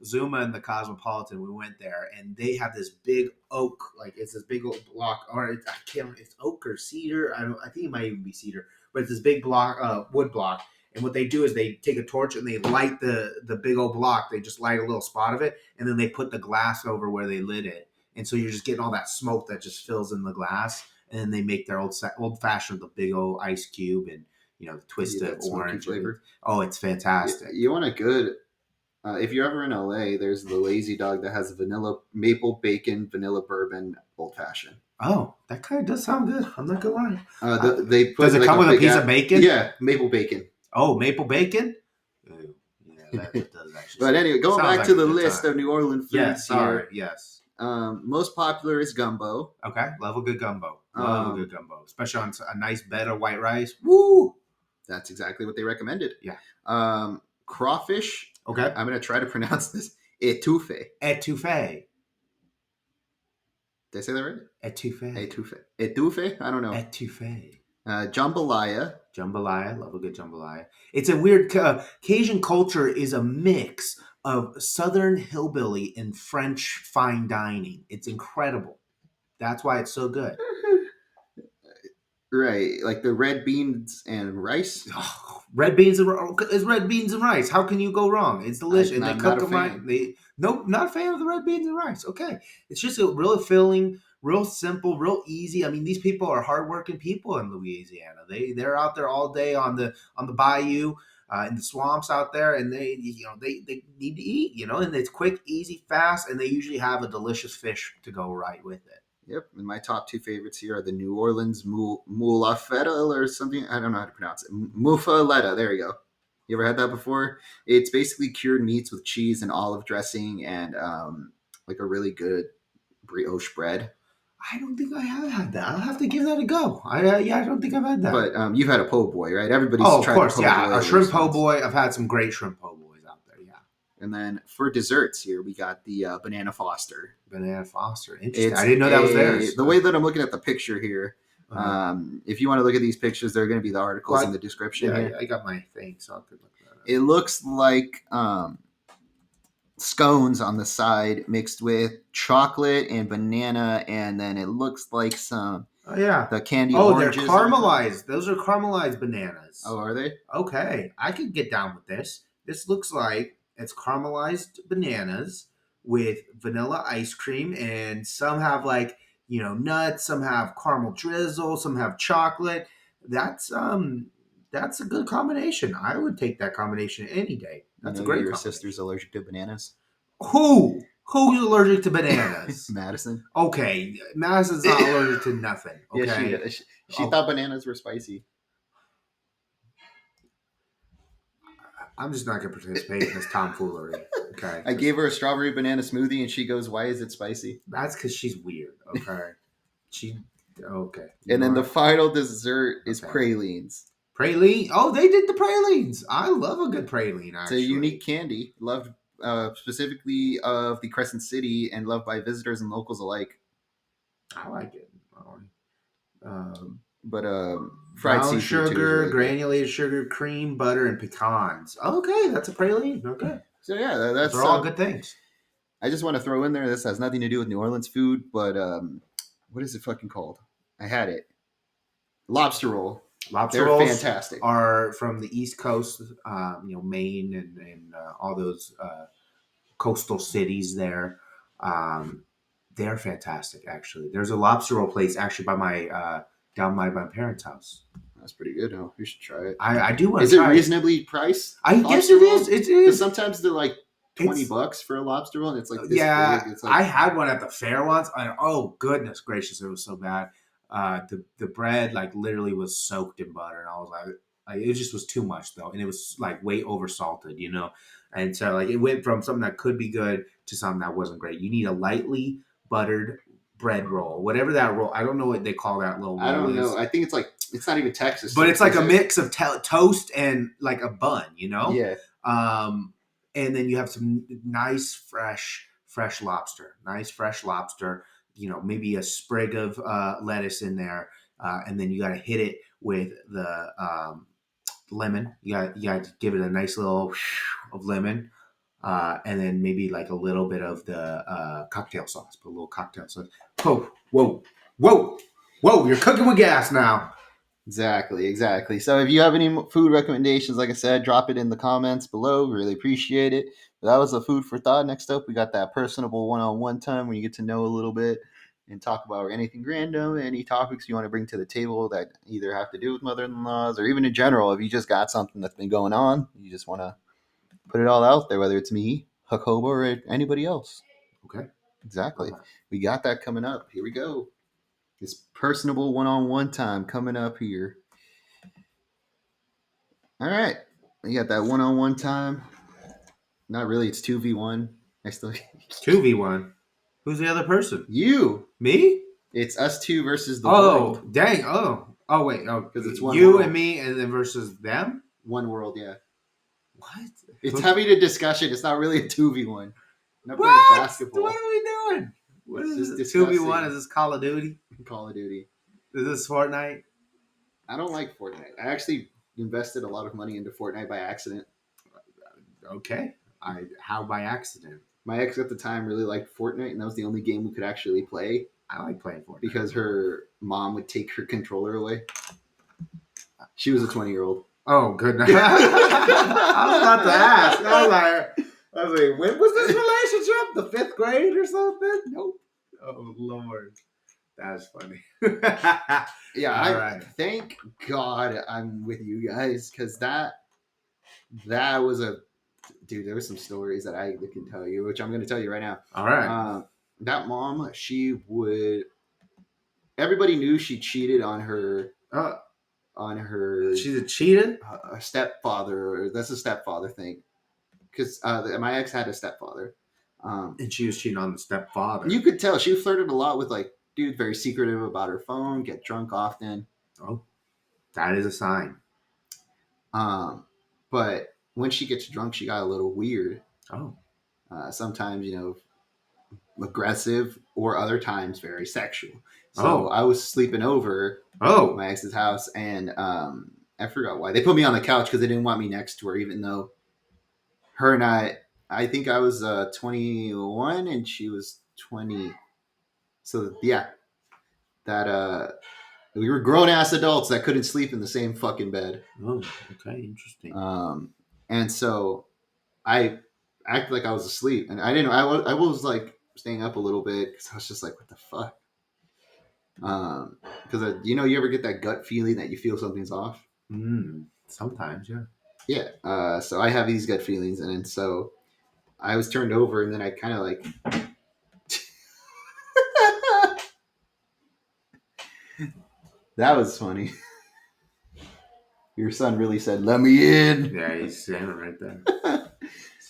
Zuma and the Cosmopolitan. We went there, and they have this big oak, like it's this big oak block, or I can't remember, it's oak or cedar. I think it might even be cedar, but it's this big block, wood block. And what they do is they take a torch and they light the big old block. They just light a little spot of it, and then they put the glass over where they lit it, and so you're just getting all that smoke that just fills in the glass. And then they make their old fashioned with the big old ice cube and the twist of orange flavor. Oh, it's fantastic. You want a good. If you're ever in LA, there's the Lazy Dog that has vanilla maple bacon, vanilla bourbon, old fashioned. Oh, that kind of does sound good. I'm not gonna lie. Does it come with a piece of bacon? Yeah, maple bacon. Oh, maple bacon. Ooh, yeah, that does actually. But anyway, going back to the list of New Orleans foods here. Yes. Most popular is gumbo. Okay, love a good gumbo. Love a good gumbo, especially on a nice bed of white rice. Woo! That's exactly what they recommended. Yeah. Crawfish. Okay. I'm going to try to pronounce this. Etouffee. Etouffee. Did I say that right? Etouffee. Etouffee. Etouffee? I don't know. Etouffee. Jambalaya. Jambalaya. Love a good jambalaya. It's a weird... Cajun culture is a mix of Southern hillbilly and French fine dining. It's incredible. That's why it's so good. Right, like the red beans and rice. Oh, red beans and rice. How can you go wrong? It's delicious, and they cook them right. Nope, not a fan of the red beans and rice. Okay, it's just a real filling, real simple, real easy. I mean, these people are hardworking people in Louisiana. They're out there all day on the bayou. In the swamps out there, and they need to eat, and it's quick, easy, fast, and they usually have a delicious fish to go right with it. Yep, and my top two favorites here are the New Orleans Moulafetta or something. I don't know how to pronounce it. Muffaletta. There you go. You ever had that before? It's basically cured meats with cheese and olive dressing and like a really good brioche bread. I don't think I have had that. I'll have to give that a go. I don't think I've had that. But you've had a po' boy, right? Everybody's tried of course, yeah. A shrimp po' boy. I've had some great shrimp po' boys out there, yeah. And then for desserts here, we got the Banana Foster. Banana Foster. Interesting. I didn't know that was theirs. The way that I'm looking at the picture here, if you want to look at these pictures, they're going to be the articles in the description. Yeah, here. I got my thing, so I could look that up. It looks like scones on the side mixed with chocolate and banana, and then it looks like some Oh yeah. The candy Oh, they're oranges. on top. caramelized. Those are caramelized bananas. Oh, are they? Okay, I could get down with this. This looks like it's caramelized bananas with vanilla ice cream, and some have like nuts, some have caramel drizzle, some have chocolate. That's a good combination. I would take that combination any day. You That's a know great your combination. sister's allergic to bananas. Who's allergic to bananas? Madison. Okay, Madison's not allergic to nothing. Yeah, Okay, she Oh, thought bananas were spicy. I'm just not gonna participate in this tomfoolery. Okay, I gave her a strawberry banana smoothie, and she goes, "Why is it spicy?" that's because she's weird. Okay, she okay. You And know then the what? final dessert is Okay. pralines. Praline. Oh, they did the pralines. I love a good praline. It's a Actually, unique candy, loved specifically of the Crescent City and loved by visitors and locals alike. I like it. Um, But fried brown seafood too is sugar, really good. granulated sugar, cream, butter, and pecans. Okay, that's a praline. Okay, So yeah, that's those are all good things. I just want to throw in there. This has nothing to do with New Orleans food, but what is it fucking called? I had it. Lobster roll. Lobster They're rolls fantastic. are from the East Coast, Maine and all those coastal cities there. They're fantastic, actually. There's a lobster roll place actually by my down my parents' house. That's pretty good. Oh, you should try it. I do want Is to it try reasonably priced? I guess lobster it roll? is. It Because is. sometimes they're like $20 It's- for a lobster roll, and it's like this Yeah, big. It's like I had one at the fair once. And, oh goodness gracious, it was so bad. The bread like literally was soaked in butter, and I was like, it just was too much though, and it was like way over salted, and so like it went from something that could be good to something that wasn't great. You need a lightly buttered bread roll, whatever that roll. I don't know what they call that little roll. I don't is. know. I think it's like it's not even Texas, But it's like is a it? mix of toast and like a bun, Yeah, and then you have some nice fresh lobster, maybe a sprig of lettuce in there, and then you got to hit it with the lemon. You got to give it a nice little of lemon, and then maybe like a little bit of the cocktail sauce. Put a little cocktail sauce. Whoa! You're cooking with gas now. exactly. So if you have any food recommendations, like I said, drop it in the comments below. Really appreciate it. But that was a food for thought. Next up, we got that personable one-on-one time when you get to know a little bit and talk about anything random, any topics you want to bring to the table that either have to do with mother-in-laws or even in general. If you just got something that's been going on, you just want to put it all out there, whether it's me, Hakoba, or anybody else. Okay. Exactly. We got that coming up. Here we go. This personable one-on-one time coming up here. All right. We got that one-on-one time. Not really. It's 2v1. I still 2v1. Who's the other person? you. Me? It's us two versus the Oh, world. dang. Oh, wait. Oh, 'Cause it's one you world. and me, and then versus them. One world, yeah. What? It's having a discussion. It's not really a 2v1. Not playing What? basketball. What are we doing? What It's is just this? 2v1? discussing. Is this Call of Duty? Call of Duty. Is this Fortnite? I don't like Fortnite. I actually invested a lot of money into Fortnite by accident. Okay. How by accident? My ex at the time really liked Fortnite, and that was the only game we could actually play I like playing Fortnite because her mom would take her controller away. She was a 20-year-old. Oh, goodness. I was about to ask. I was like, when was this relationship? The 5th grade or something? Nope. Oh, Lord. That's funny. Yeah, All right. Thank God I'm with you guys because that was a dude. There were some stories that I can tell you, which I'm going to tell you right now. All right. That mom, she would. Everybody knew she cheated on her. She's a cheater? Stepfather. That's a stepfather thing. Because my ex had a stepfather. And she was cheating on the stepfather. You could tell she flirted a lot with dude, very secretive about her phone, get drunk often. Oh, that is a sign. But when she gets drunk, she got a little weird. Oh. Sometimes, aggressive, or other times very sexual. So I was sleeping over at my ex's house, and I forgot why. They put me on the couch because they didn't want me next to her, even though her and I think I was 21 and she was 20. So, yeah. that we were grown ass adults that couldn't sleep in the same fucking bed. Oh, okay, interesting. And so I acted like I was asleep, and I didn't. I was like staying up a little bit because I was just like, what the fuck? Because you ever get that gut feeling that you feel something's off. Sometimes, yeah. Yeah. So I have these gut feelings, and then so I was turned over, and then I kind of like. That was funny. Your son really said, "Let me in." Yeah, he's standing right there.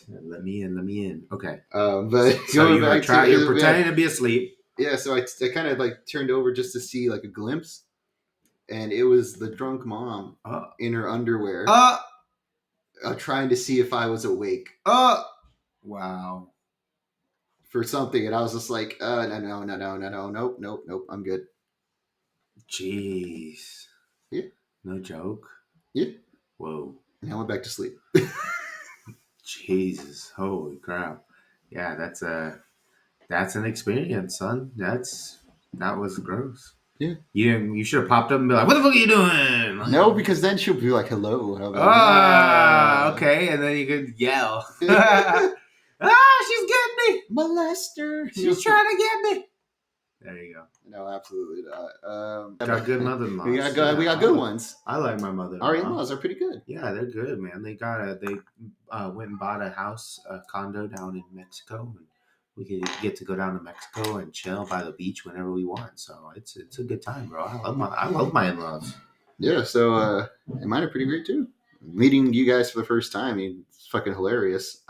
Let me in, let me in. Okay. But so you were you're pretending to be asleep. Yeah, so I kind of like turned over just to see like a glimpse, and it was the drunk mom in her underwear, trying to see if I was awake. Wow. For something, and I was just like, no, nope, I'm good. Jeez. Yeah. No joke. Yeah. Whoa. And I went back to sleep. Jesus, holy crap! Yeah, that's an experience, son. That was gross. Yeah. You should have popped up and be like, "What the fuck are you doing?" Like, no, because then she'll be like, "Hello." And I'll be like, okay, and then you could yell. She's getting me, molester. She's trying to get me. There you go. No, absolutely not. Got good mother-in-laws. We got good ones. I like my mother-in-law. Our in-laws are pretty good. Yeah, they're good, man. They went and bought a condo down in Mexico, and we could get to go down to Mexico and chill by the beach whenever we want. So it's a good time, bro. I love my in-laws. Yeah, so and mine are pretty great too. Meeting you guys for the first time, it's fucking hilarious.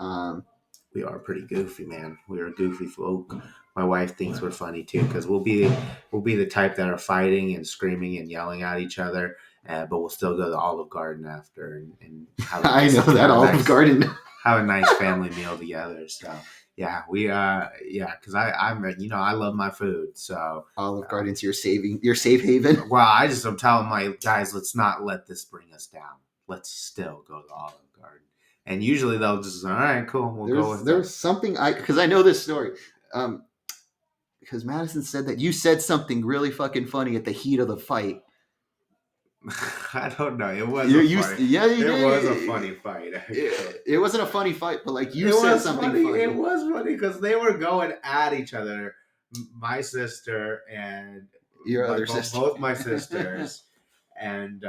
We are pretty goofy, man. We're a goofy folk. My wife thinks we're funny too, because we'll be the type that are fighting and screaming and yelling at each other, but we'll still go to the Olive Garden after and have I know that Olive Garden. Have a nice family meal together. So yeah, because I'm I love my food. So Olive Garden's your safe haven. Well, I'm telling my guys, let's not let this bring us down. Let's still go to the Olive Garden. And usually they'll just, all right, cool, we'll go with there's something because I know this story. Because Madison said that you said something really fucking funny at the heat of the fight. I don't know. It was funny. It was a funny fight. It wasn't a funny fight, but like you said something funny. It was funny because they were going at each other. My sister and your other sister, both my sisters, and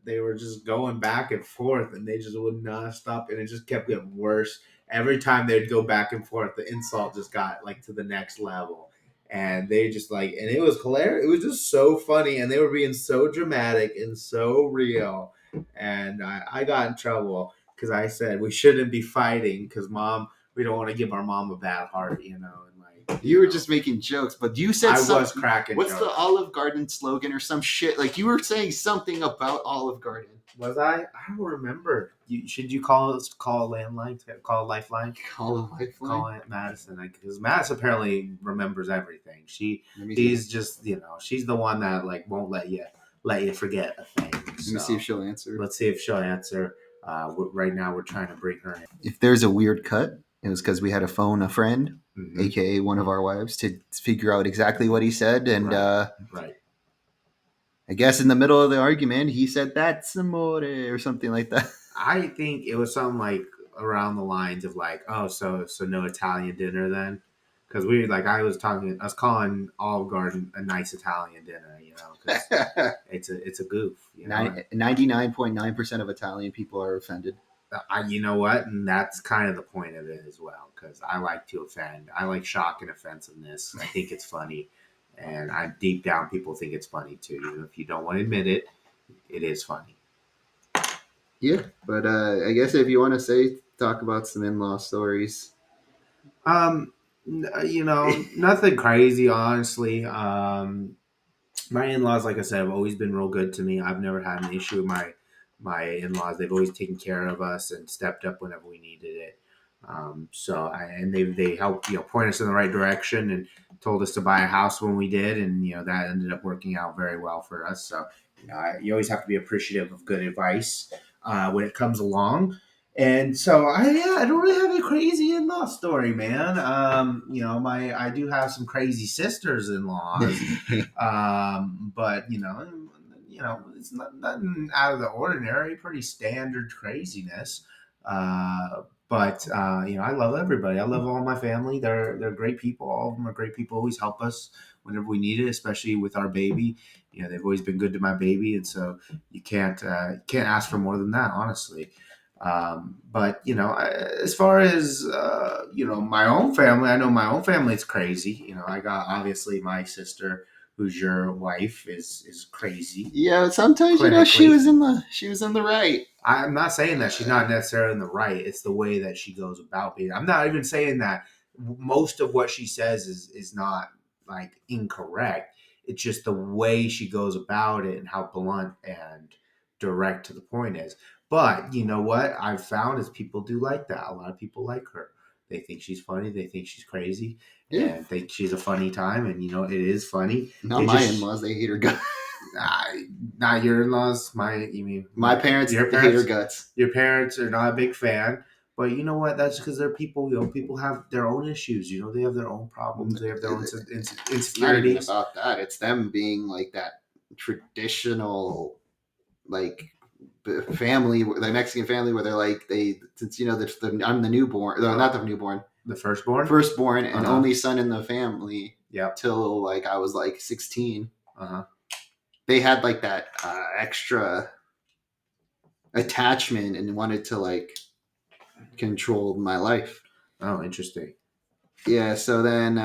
they were just going back and forth, and they just would not stop, and it just kept getting worse. Every time they'd go back and forth, the insult just got like to the next level. And they just and it was hilarious. It was just so funny, and they were being so dramatic and so real. And I got in trouble because I said we shouldn't be fighting because we don't want to give our mom a bad heart, And you were just making jokes, but you said I was cracking. What's jokes. The Olive Garden slogan or some shit? Like you were saying something about Olive Garden. Was I? I don't remember. Should you call a landline? Call a lifeline? Call a lifeline? Call Aunt Madison. Because Madison apparently remembers everything. She's just, she's the one that won't let you forget a thing. Let me see if she'll answer. Let's see if she'll answer. Right now we're trying to bring her in. If there's a weird cut, it was because we had to phone a friend, aka one of our wives, to figure out exactly what he said. And right. I guess in the middle of the argument, he said, "That's amore," or something like that. I think it was something around the lines of so no Italian dinner then? Because I was calling Olive Garden a nice Italian dinner, because it's a goof. 99.9% of Italian people are offended. You know what? And that's kind of the point of it as well, because I like to offend. I like shock and offensiveness. I think it's funny. And deep down, people think it's funny too. Even if you don't want to admit it, it is funny. Yeah, but I guess if you want to talk about some in-law stories. Nothing crazy, honestly. My in-laws, like I said, have always been real good to me. I've never had an issue with my in-laws. They've always taken care of us and stepped up whenever we needed it. They helped point us in the right direction and told us to buy a house when we did, and that ended up working out very well for us. So you always have to be appreciative of good advice when it comes along. And so I don't really have a crazy in-law story, man. I do have some crazy sisters in laws. But it's nothing out of the ordinary, pretty standard craziness. I love everybody. I love all my family. They're great people. All of them are great people. Always help us whenever we need it, especially with our baby. They've always been good to my baby, and so you can't ask for more than that, honestly. As far as my own family, I know my own family is crazy. I got obviously my sister, who's your wife, is crazy. Yeah, sometimes she Clinically. was in the right. I'm not saying that she's not necessarily in the right. It's the way that she goes about being. I'm not even saying that most of what she says is not like incorrect. It's just the way she goes about it and how blunt and direct to the point is. But you know what I've found is people do like that. A lot of people like her. They think she's funny. They think she's crazy, Yeah. and think she's a funny time. And it is funny. Not my in-laws; they hate her guts. Not your in-laws. You mean my parents? Your hate parents? her guts. Your parents are not a big fan. But you know what? That's because they're people. People have their own issues. They have their own problems. They have their own insecurities. It's not even about that. It's them being like that traditional, like family, the Mexican family, where they're like since I'm the newborn, not the newborn, the firstborn, and only son in the family. Yeah. Till like I was like 16. Uh-huh. They had like that extra attachment and wanted to like control my life. Oh, interesting. Yeah, so then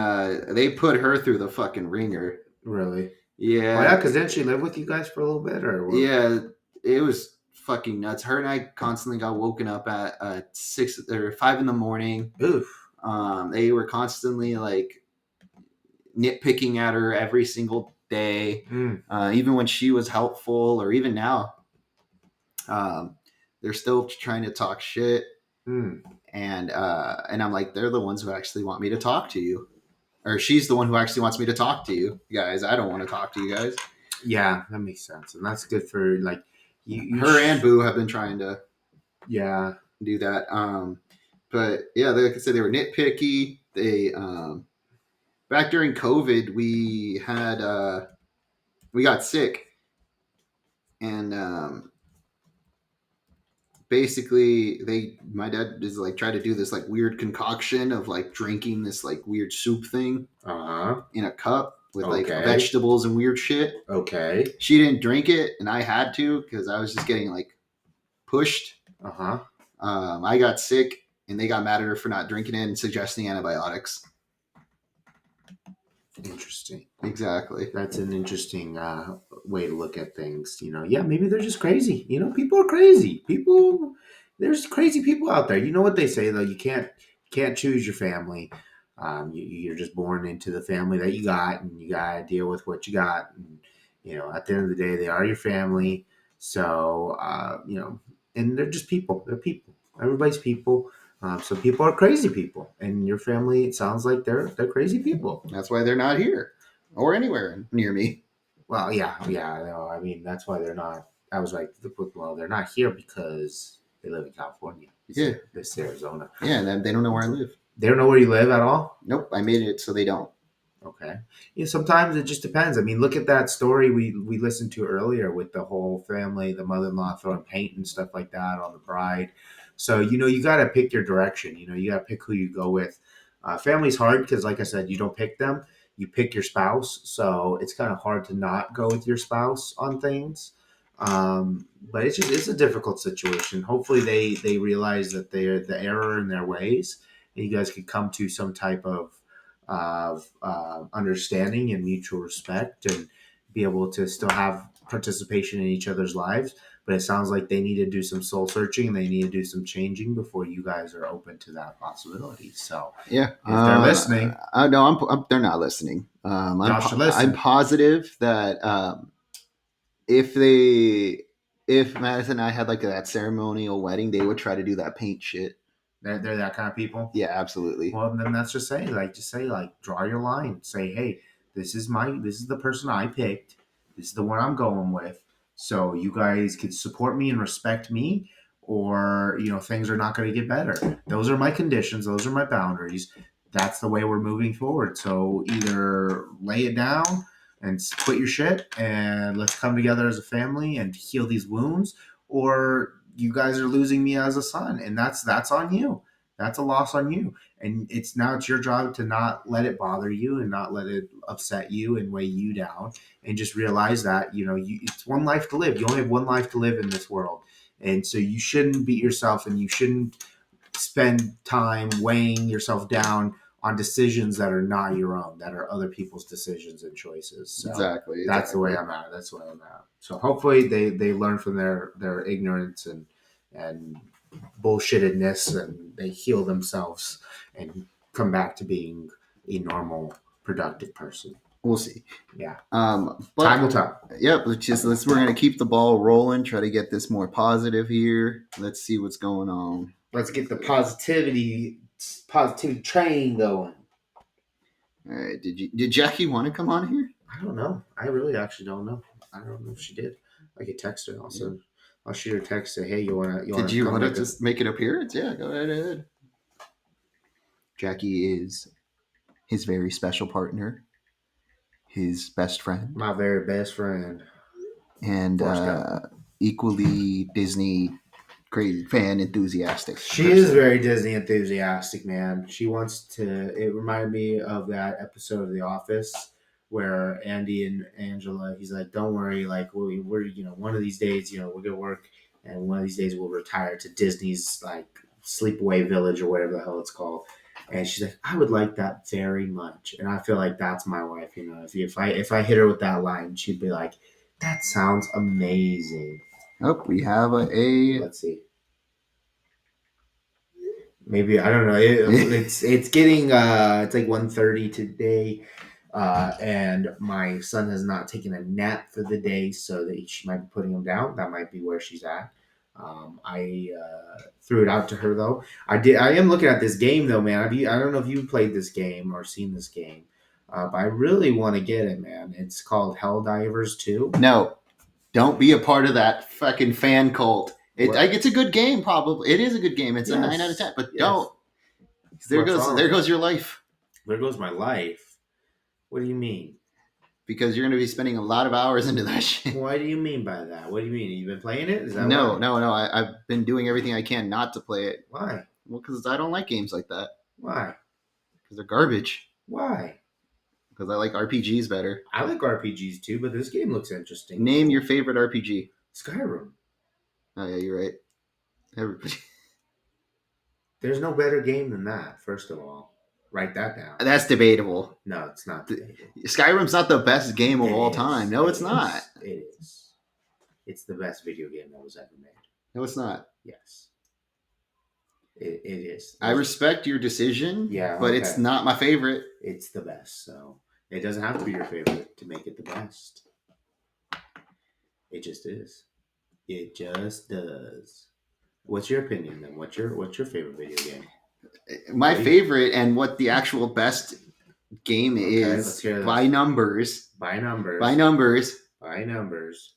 they put her through the fucking ringer. Really? Yeah. Oh, yeah, because then she lived with you guys for a little bit, or what? Yeah, it was fucking nuts. Her and I constantly got woken up at 6 or 5 in the morning. Oof. They were constantly like nitpicking at her every single day, even when she was helpful, or even now. They're still trying to talk shit. And I'm like, they're the ones who actually want me to talk to you, or she's the one who actually wants me to talk to you guys. I don't want to talk to you guys. Yeah, that makes sense, and that's good for like her and Boo have been trying to do that. But yeah, like I said, they were nitpicky. They back during COVID, we got sick, and basically my dad is like try to do this like weird concoction of like drinking this like weird soup thing in a cup with like vegetables and weird shit. Okay. She didn't drink it, and I had to because I was just getting like pushed. I got sick, and they got mad at her for not drinking it and suggesting antibiotics. Interesting. Exactly. That's an interesting way to look at things. Yeah, maybe they're just crazy. People are crazy. There's crazy people out there. You know what they say though? You can't choose your family. You're just born into the family that you got, and you gotta deal with what you got. And at the end of the day, they are your family. So and they're just people. They're people. Everybody's people. So people are crazy people, and your family, it sounds like they're crazy people. That's why they're not here or anywhere near me. Well, yeah. No, I mean, that's why they're not. I was like, well, they're not here because they live in California. Yeah, this Arizona. Yeah, and they don't know where I live. They don't know where you live at all. Nope, I made it so they don't. Okay. Sometimes it just depends. I mean, look at that story we listened to earlier with the whole family, the mother-in-law throwing paint and stuff like that on the bride. So, you got to pick your direction. You got to pick who you go with. Family's hard because, like I said, you don't pick them. You pick your spouse. So it's kind of hard to not go with your spouse on things. But it's a difficult situation. Hopefully they realize that they're the error in their ways, and you guys can come to some type of understanding and mutual respect, and be able to still have participation in each other's lives. But it sounds like they need to do some soul searching. They need to do some changing before you guys are open to that possibility. So yeah, if they're listening, no, they're not listening. I'm positive that if Madison and I had like that ceremonial wedding, they would try to do that paint shit. They're that kind of people. Yeah, absolutely. Well, then that's just say draw your line. Say, hey, this is the person I picked. This is the one I'm going with. So you guys can support me and respect me, or things are not going to get better. Those are my conditions. Those are my boundaries. That's the way we're moving forward. So either lay it down and quit your shit and let's come together as a family and heal these wounds, or you guys are losing me as a son, and that's on you. That's a loss on you. And it's your job to not let it bother you and not let it upset you and weigh you down, and just realize that it's one life to live. You only have one life to live in this world, and so you shouldn't beat yourself, and you shouldn't spend time weighing yourself down on decisions that are not your own, that are other people's decisions and choices. So Exactly. that's the way I'm at. That's the way I'm at. So hopefully they learn from their ignorance and bullshittedness, and they heal themselves and come back to being a normal, productive person. We'll see. Yeah. But Time will tell. Yep. We're gonna keep the ball rolling. Try to get this more positive here. Let's see what's going on. Let's get the positivity train going. All right. Did Jackie want to come on here? I don't know. I really actually don't know. I don't know if she did. I could text her also. I'll shoot her a text. Say, hey, you wanna? Did you want to just make an appearance? Yeah, go right ahead. Jackie is his very special partner, his best friend, My very best friend, and equally Disney crazy fan enthusiastic. She is very Disney enthusiastic, man. She wants to. It reminded me of that episode of The Office where Andy and Angela. He's like, "Don't worry, like we're one of these days, we're gonna work, and one of these days we'll retire to Disney's like Sleepaway Village or whatever the hell it's called." And she's like, "I would like that very much," and I feel like that's my wife. If I hit her with that line, she'd be like, "That sounds amazing." Oh, we have Let's see. Maybe I don't know. It's getting it's like 1:30 today, and my son has not taken a nap for the day, so that she might be putting him down. That might be where she's at. I threw it out to her though. I am looking at this game though, man. I don't know if you played this game or seen this game, but I really want to get it, man. It's called Helldivers 2. No, don't be a part of that fucking fan cult. It's a good game, probably. It is a good game. It's a 9 out of 10, but don't. There goes your life. There goes my life. What do you mean? Because you're going to be spending a lot of hours into that shit. What do you mean by that? What do you mean? You've been playing it? Is that No. why? I've been doing everything I can not to play it. Why? Well, because I don't like games like that. Why? Because they're garbage. Why? Because I like RPGs better. I like RPGs too, but this game looks interesting. Name your favorite RPG. Skyrim. Oh yeah, you're right. Everybody. There's no better game than that. First of all, write that down. That's debatable. No, it's not debatable. Skyrim's not the best game of all time. No, it's not. It is. It's the best video game that was ever made. No, it's not. Yes. It is. I respect your decision. Yeah, but it's not my favorite. It's the best, so it doesn't have to be your favorite to make it the best. It just is. It just does. What's your opinion then? What's your favorite video game? My favorite and what the actual best game is by numbers. By numbers. By numbers. By numbers.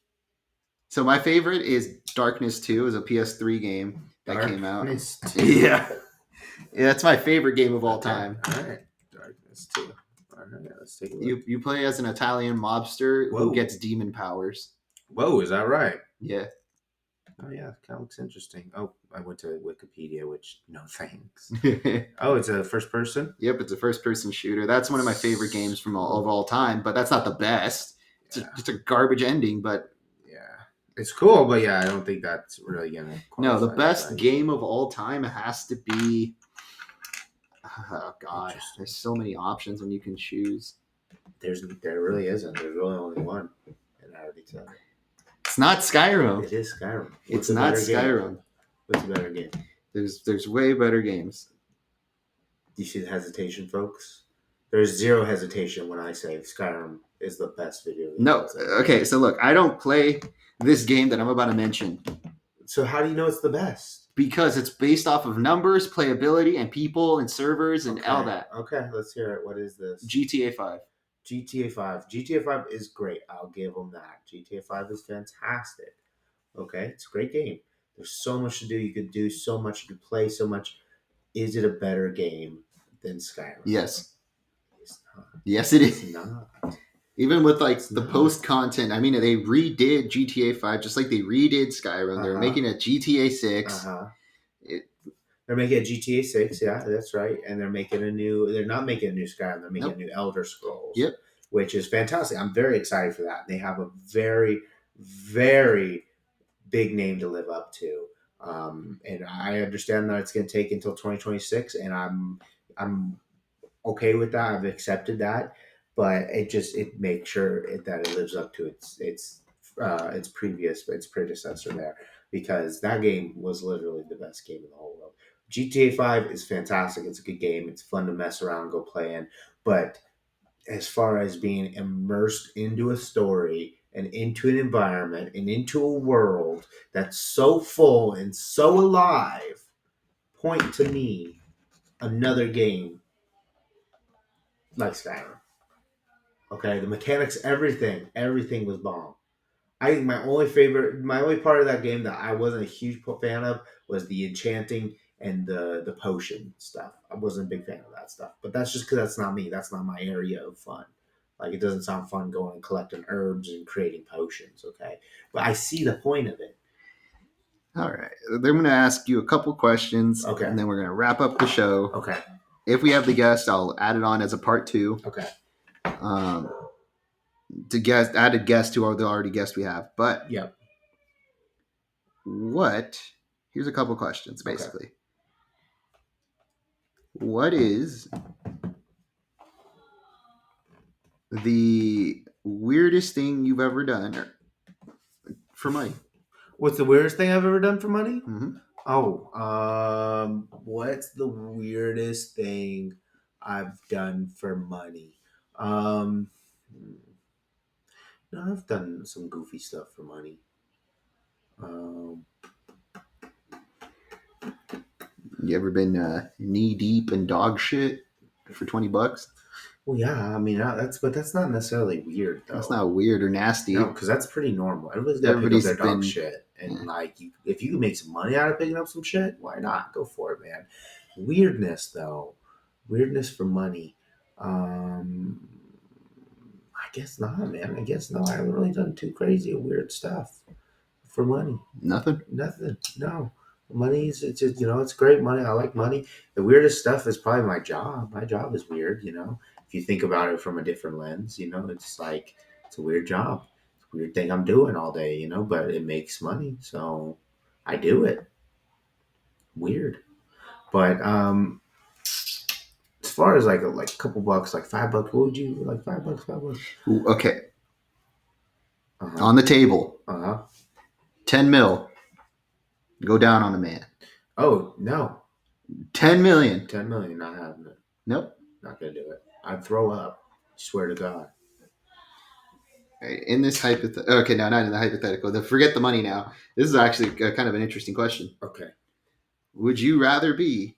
So my favorite is Darkness 2, is a PS3 game that came out. Darkness 2. Yeah, that's my favorite game of all time. All right. Darkness 2. All right, let's take a look. You play as an Italian mobster who gets demon powers. Whoa, is that right? Yeah. Oh yeah, kind of looks interesting. Oh, I went to Wikipedia, which no thanks. Oh, it's a first person? Yep, it's a first person shooter. That's one of my favorite games of all time, but that's not the best. It's a garbage ending, but yeah, it's cool. But yeah, I don't think that's really gonna. No, the best game of all time has to be. Oh God, there's so many options when you can choose. There really isn't. There's really only one, and I already said it. It's not Skyrim. It is Skyrim. It's not Skyrim. What's a better game? There's way better games. You see the hesitation, folks? There's zero hesitation when I say Skyrim is the best video game. No. Okay, so look, I don't play this game that I'm about to mention. So how do you know it's the best? Because it's based off of numbers, playability, and people and servers and all that. Okay, let's hear it. What is this? GTA 5. GTA 5. GTA 5 is great. I'll give them that. GTA 5 is fantastic. Okay, it's a great game. There's so much to do. You could do so much. You could play so much. Is it a better game than Skyrim? Yes. It's not. Yes, it It's is. not. Even with like It's the not. post content, I mean, they redid GTA 5 just like they redid Skyrim. They're making a GTA 6. They're making a GTA 6, yeah, that's right. And they're making a new, they're not making a new Skyrim, they're making Nope. a new Elder Scrolls, Yep. which is fantastic. I'm very excited for that. They have a very, very big name to live up to. And I understand that it's going to take until 2026, and I'm okay with that. I've accepted that, but it makes sure that it lives up to its predecessor there, because that game was literally the best game in the whole world. GTA 5 is fantastic. It's a good game. It's fun to mess around, go play in. But as far as being immersed into a story and into an environment and into a world that's so full and so alive, point to me another game like Skyrim. Okay, the mechanics, everything was bomb. I think my only part of that game that I wasn't a huge fan of was the enchanting and the potion stuff. I wasn't a big fan of that stuff, but that's just because that's not me. That's not my area of fun. Like, it doesn't sound fun going and collecting herbs and creating potions. Okay, but I see the point of it. All right. They're going to ask you a couple questions, Okay. and then we're going to wrap up the show. Okay. If we have the guest, I'll add it on as a part 2. Okay. To add a guest to the already guest we have. But Yep. Here's a couple questions, basically. Okay. What is the weirdest thing you've ever done for money? What's the weirdest thing I've ever done for money? Mm-hmm. What's the weirdest thing I've done for money? No, I've done some goofy stuff for money. You ever been knee deep in dog shit for $20? Well, yeah, I mean, that's not necessarily weird, though. That's not weird or nasty. No, because that's pretty normal. Everybody's got to pick up their dog shit. And, if you can make some money out of picking up some shit, why not? Go for it, man. Weirdness, though. Weirdness for money. I guess not, man. I guess no. I haven't really done too crazy or weird stuff for money. Nothing? No. Money's, it's just, it's great money. I like money. The weirdest stuff is probably my job. My job is weird, If you think about it from a different lens, it's like, it's a weird job. It's a weird thing I'm doing all day, but it makes money. So I do it. Weird. But as far as like a couple bucks, like $5, what would you like? $5? Ooh, okay. On the table. 10 mil. Go down on a man. Oh, no. 10 million. 10 million, not having it. Nope. Not gonna do it. I'd throw up. Swear to God. In this hypothetical, okay, no, not in the hypothetical. Forget the money now. This is actually kind of an interesting question. Okay. Would you rather be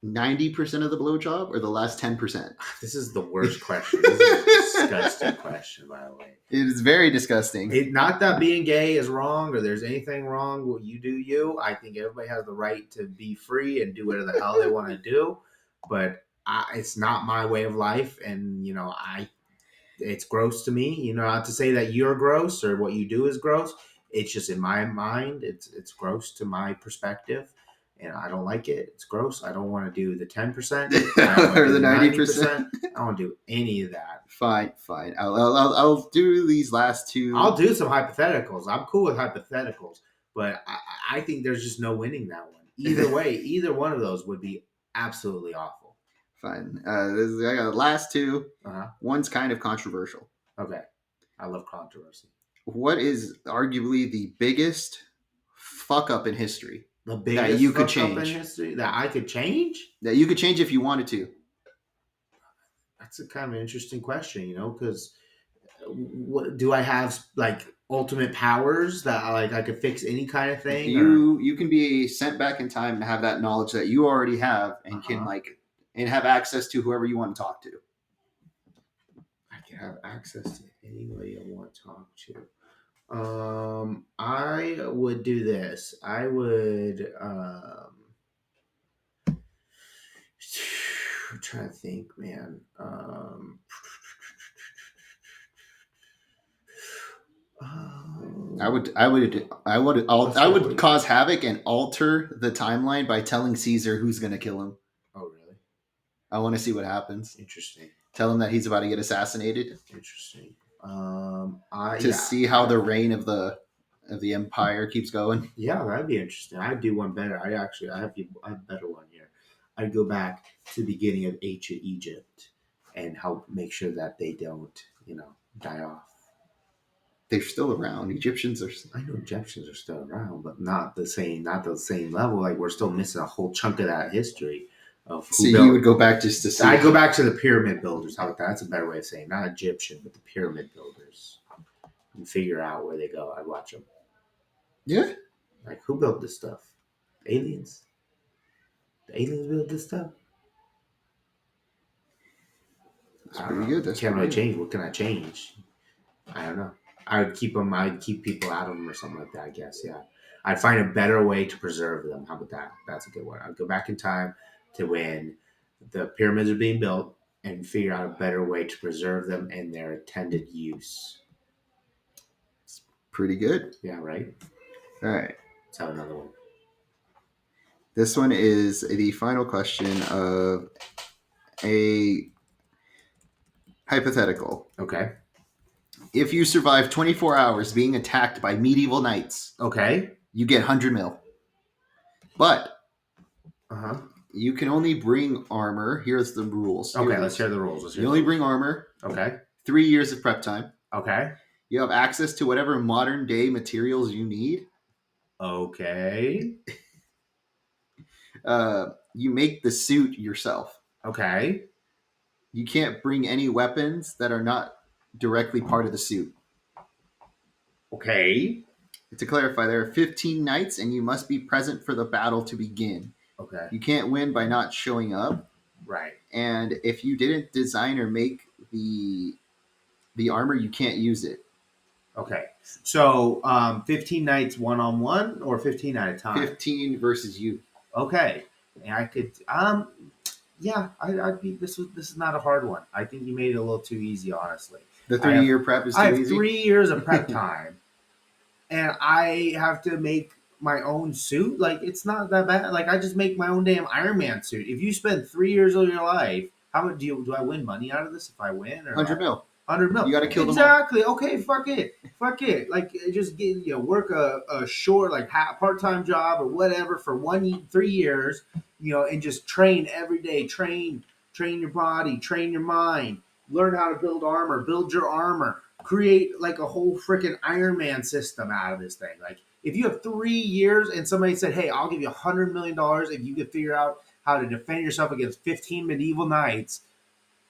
90% of the blowjob or the last 10%? This is the worst question. This is a disgusting question, by the way. It is very disgusting. Not that being gay is wrong or there's anything wrong with you do you. I think everybody has the right to be free and do whatever the hell they want to do. But it's not my way of life. And, it's gross to me. Not to say that you're gross or what you do is gross. It's just in my mind, it's gross to my perspective. And I don't like it. It's gross. I don't want to do the 10% or the 90%. I don't want to do any of that. Fine. I'll do these last two. I'll do some hypotheticals. I'm cool with hypotheticals, but I think there's just no winning that one. Either way, either one of those would be absolutely awful. Fine. I got the last two. One's kind of controversial. Okay. I love controversy. What is arguably the biggest fuck up in history? The biggest that you could fuck change up in history that I could change? That you could change if you wanted to. That's a kind of an interesting question, because what do I have, like, ultimate powers that I could fix any kind of thing? You can be sent back in time and have that knowledge that you already have and can and have access to whoever you want to talk to. I can have access to anybody I want to talk to. I would do this. I would. I'm trying to think, man. I would, I would, I would, Let's I start would with. cause havoc and alter the timeline by telling Caesar who's going to kill him. Oh, really? I want to see what happens. Interesting. Tell him that he's about to get assassinated Interesting. to Yeah, see how the reign of the empire keeps going. yeah, that'd be interesting. I'd do one better. I have a better one here. I'd go back to the beginning of ancient Egypt and help make sure that they don't, die off. They're still around. Egyptians are. I know Egyptians are still around, but not the same level. Like we're still missing a whole chunk of that history of So who you would built. go back just to see. I go back to the pyramid builders. How about that? That's a better way of saying it. Not Egyptian, but the pyramid builders, and figure out where they go. I'd watch them. Yeah, Like who built this stuff? Aliens. The aliens built this stuff. that's I don't pretty know. good. That's Can I pretty good. change? What can I change? I don't know. I would keep them. I'd keep people out of them or something like that. I guess. Yeah. I'd find a better way to preserve them. How about that? That's a good one. I'd go back in time to when the pyramids are being built and figure out a better way to preserve them and their intended use. Pretty good. Yeah. Right. All right. Let's have another one. This one is the final question of a hypothetical. Okay. If you survive 24 hours being attacked by medieval knights, Okay. you get 100 mil. But Uh huh. you can only bring armor. Here's the rules. Okay. Let's hear the rules. Let's hear You the only rules. bring armor, Okay. 3 years of prep time. Okay. You have access to whatever modern day materials you need. Okay. You make the suit yourself. Okay. You can't bring any weapons that are not directly part of the suit. Okay. To clarify, there are 15 knights, and you must be present for the battle to begin. Okay. You can't win by not showing up. Right. And if you didn't design or make the armor, you can't use it. Okay. So 15 nights one on one or 15 at a time? 15 versus you. Okay. And I could yeah, I'd be this is not a hard one. I think you made it a little too easy, honestly. The I have- 3-year prep is too I have easy. 3 years of prep time and I have to make my own suit. Like it's not that bad. Like I just make my own damn Iron Man suit. If you spend 3 years of your life, how much do I win money out of this if I win or 100 mil. 100 mil. You got to kill them all. Exactly. Okay, fuck it. Like just get work a short like part time job or whatever for 3 years, and just train every day. Train your body, train your mind, learn how to build armor, build your armor, create like a whole freaking Iron Man system out of this thing. Like if you have 3 years and somebody said, "Hey, I'll give you $100 million if you can figure out how to defend yourself against 15 medieval knights."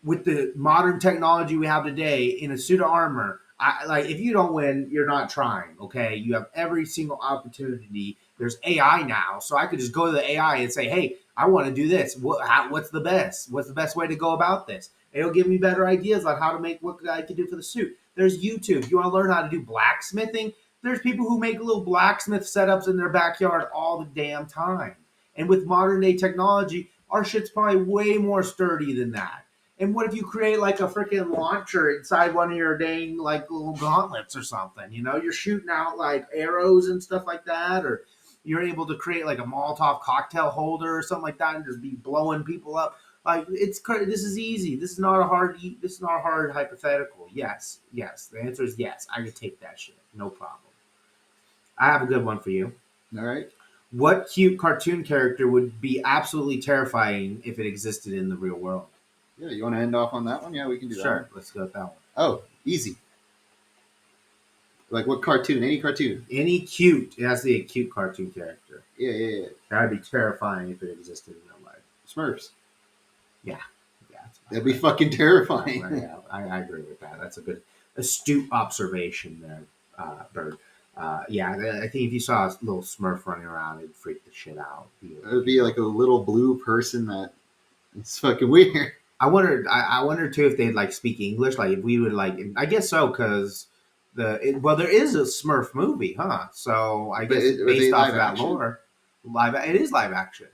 With the modern technology we have today in a suit of armor, if you don't win, you're not trying. Okay, you have every single opportunity. There's AI now, so I could just go to the AI and say, "Hey, I want to do this. What's the best? What's the best way to go about this?" It'll give me better ideas on how to make what I can do for the suit. There's YouTube. You want to learn how to do blacksmithing? There's people who make little blacksmith setups in their backyard all the damn time. And with modern day technology, our shit's probably way more sturdy than that. And what if you create like a freaking launcher inside one of your dang like little gauntlets or something? You're shooting out like arrows and stuff like that, or you're able to create like a Molotov cocktail holder or something like that, and just be blowing people up. Like this is easy. This is not a hard hypothetical. Yes. The answer is yes. I could take that shit, no problem. I have a good one for you. All right. What cute cartoon character would be absolutely terrifying if it existed in the real world? Yeah, you want to end off on that one? Yeah, we can do that. Sure, let's go with that one. Oh, easy. Like what cartoon? Any cartoon. Any cute. It has to be a cute cartoon character. Yeah. That'd be terrifying if it existed in real life. Smurfs. Yeah. That'd be fucking terrifying. Yeah, I agree with that. That's a good, astute observation there, Bird. Yeah, I think if you saw a little Smurf running around, it'd freak the shit out. It would be like a little blue person that it's fucking weird. I wonder too if they'd like speak English. Like if we would like, I guess so, because Well, there is a Smurf movie, huh? So I But guess are they based off live of that action? lore, it is live action.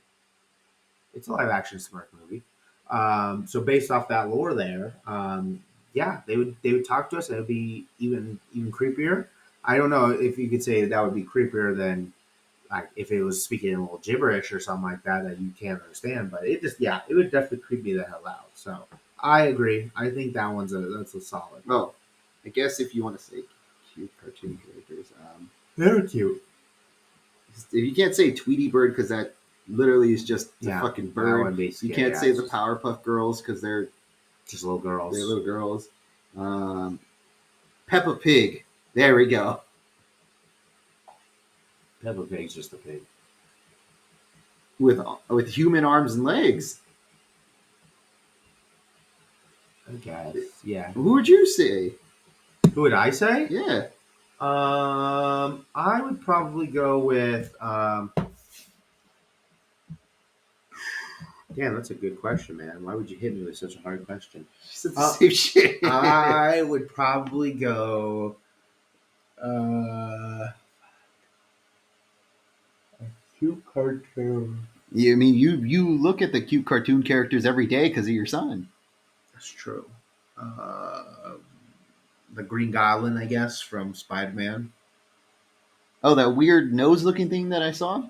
It's a live action Smurf movie. So based off that lore there, yeah, they would talk to us. And it would be even creepier. I don't know if you could say that would be creepier than like if it was speaking a little gibberish or something like that you can't understand. But it would definitely creep me the hell out. So I agree. I think that's a solid. Well, I guess if you want to say cute cartoon characters, They're cute. if you can't say Tweety Bird because that literally is just a Yeah, fucking that bird. would be You scary. can't Yeah, say it's the Powerpuff Girls because just little girls. they're little girls. Peppa Pig. There we go. Peppa Pig's just a pig. With human arms and legs. I guess. Yeah. Who would you say? Who would I say? Yeah. I would probably go with. Damn, that's a good question, man. Why would you hit me with such a hard question? She said the same shit. I would probably go. A cute cartoon. Yeah, I mean, you look at the cute cartoon characters every day because of your son. That's true. The Green Goblin, I guess, from Spider-Man. Oh, that weird nose-looking thing that I saw,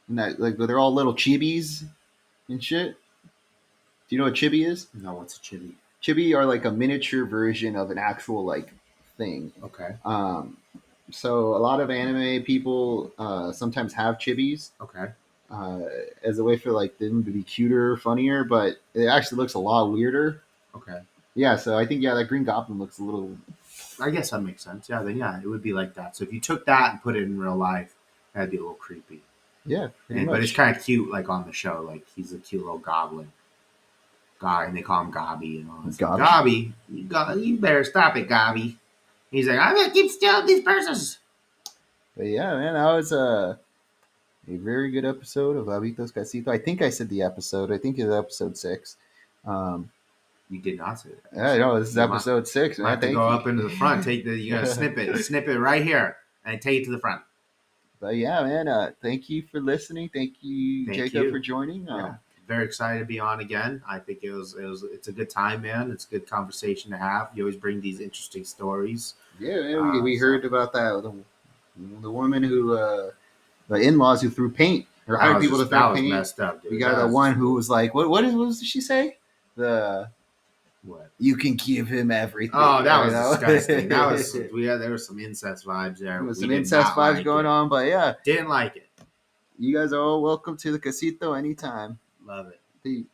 and that like they're all little chibis and shit. Do you know what chibi is? No, what's a chibi? Chibi are like a miniature version of an actual like thing. Okay. So a lot of anime people sometimes have chibis Okay. as a way for like them to be cuter, funnier, but it actually looks a lot weirder. Okay. Yeah, so I think that Green Goblin looks a little. I guess that makes sense. Yeah, then it would be like that. So if you took that and put it in real life, that'd be a little creepy. Yeah, But it's kind of cute, like on the show. Like he's a cute little goblin guy, and they call him Gobby and all that. Gobby? Gobby, you better stop it, Gobby. He's like, I'm gonna keep stealing these purses. But yeah, man, that was a very good episode of Habitos Casito. I think I said the episode. I think it's episode 6. You did not say that. I know this is episode 6. I Man, have to go up into the front. You gotta snip it right here, and take it to the front. But yeah, man, thank you for listening. Thank you, Jacob, for joining. Yeah. Very excited to be on again. I think it's a good time, man. It's a good conversation to have. You always bring these interesting stories. Yeah, man, we heard about that. The woman who, the in-laws who threw paint or hired people to throw paint. Messed up, dude. We got the one who was like, what did she say? What? You can give him everything. Oh, that was disgusting. There was some incest vibes there. There was some incest vibes going on, but yeah. Didn't like it. You guys are all welcome to the casito anytime. Love it. Peace.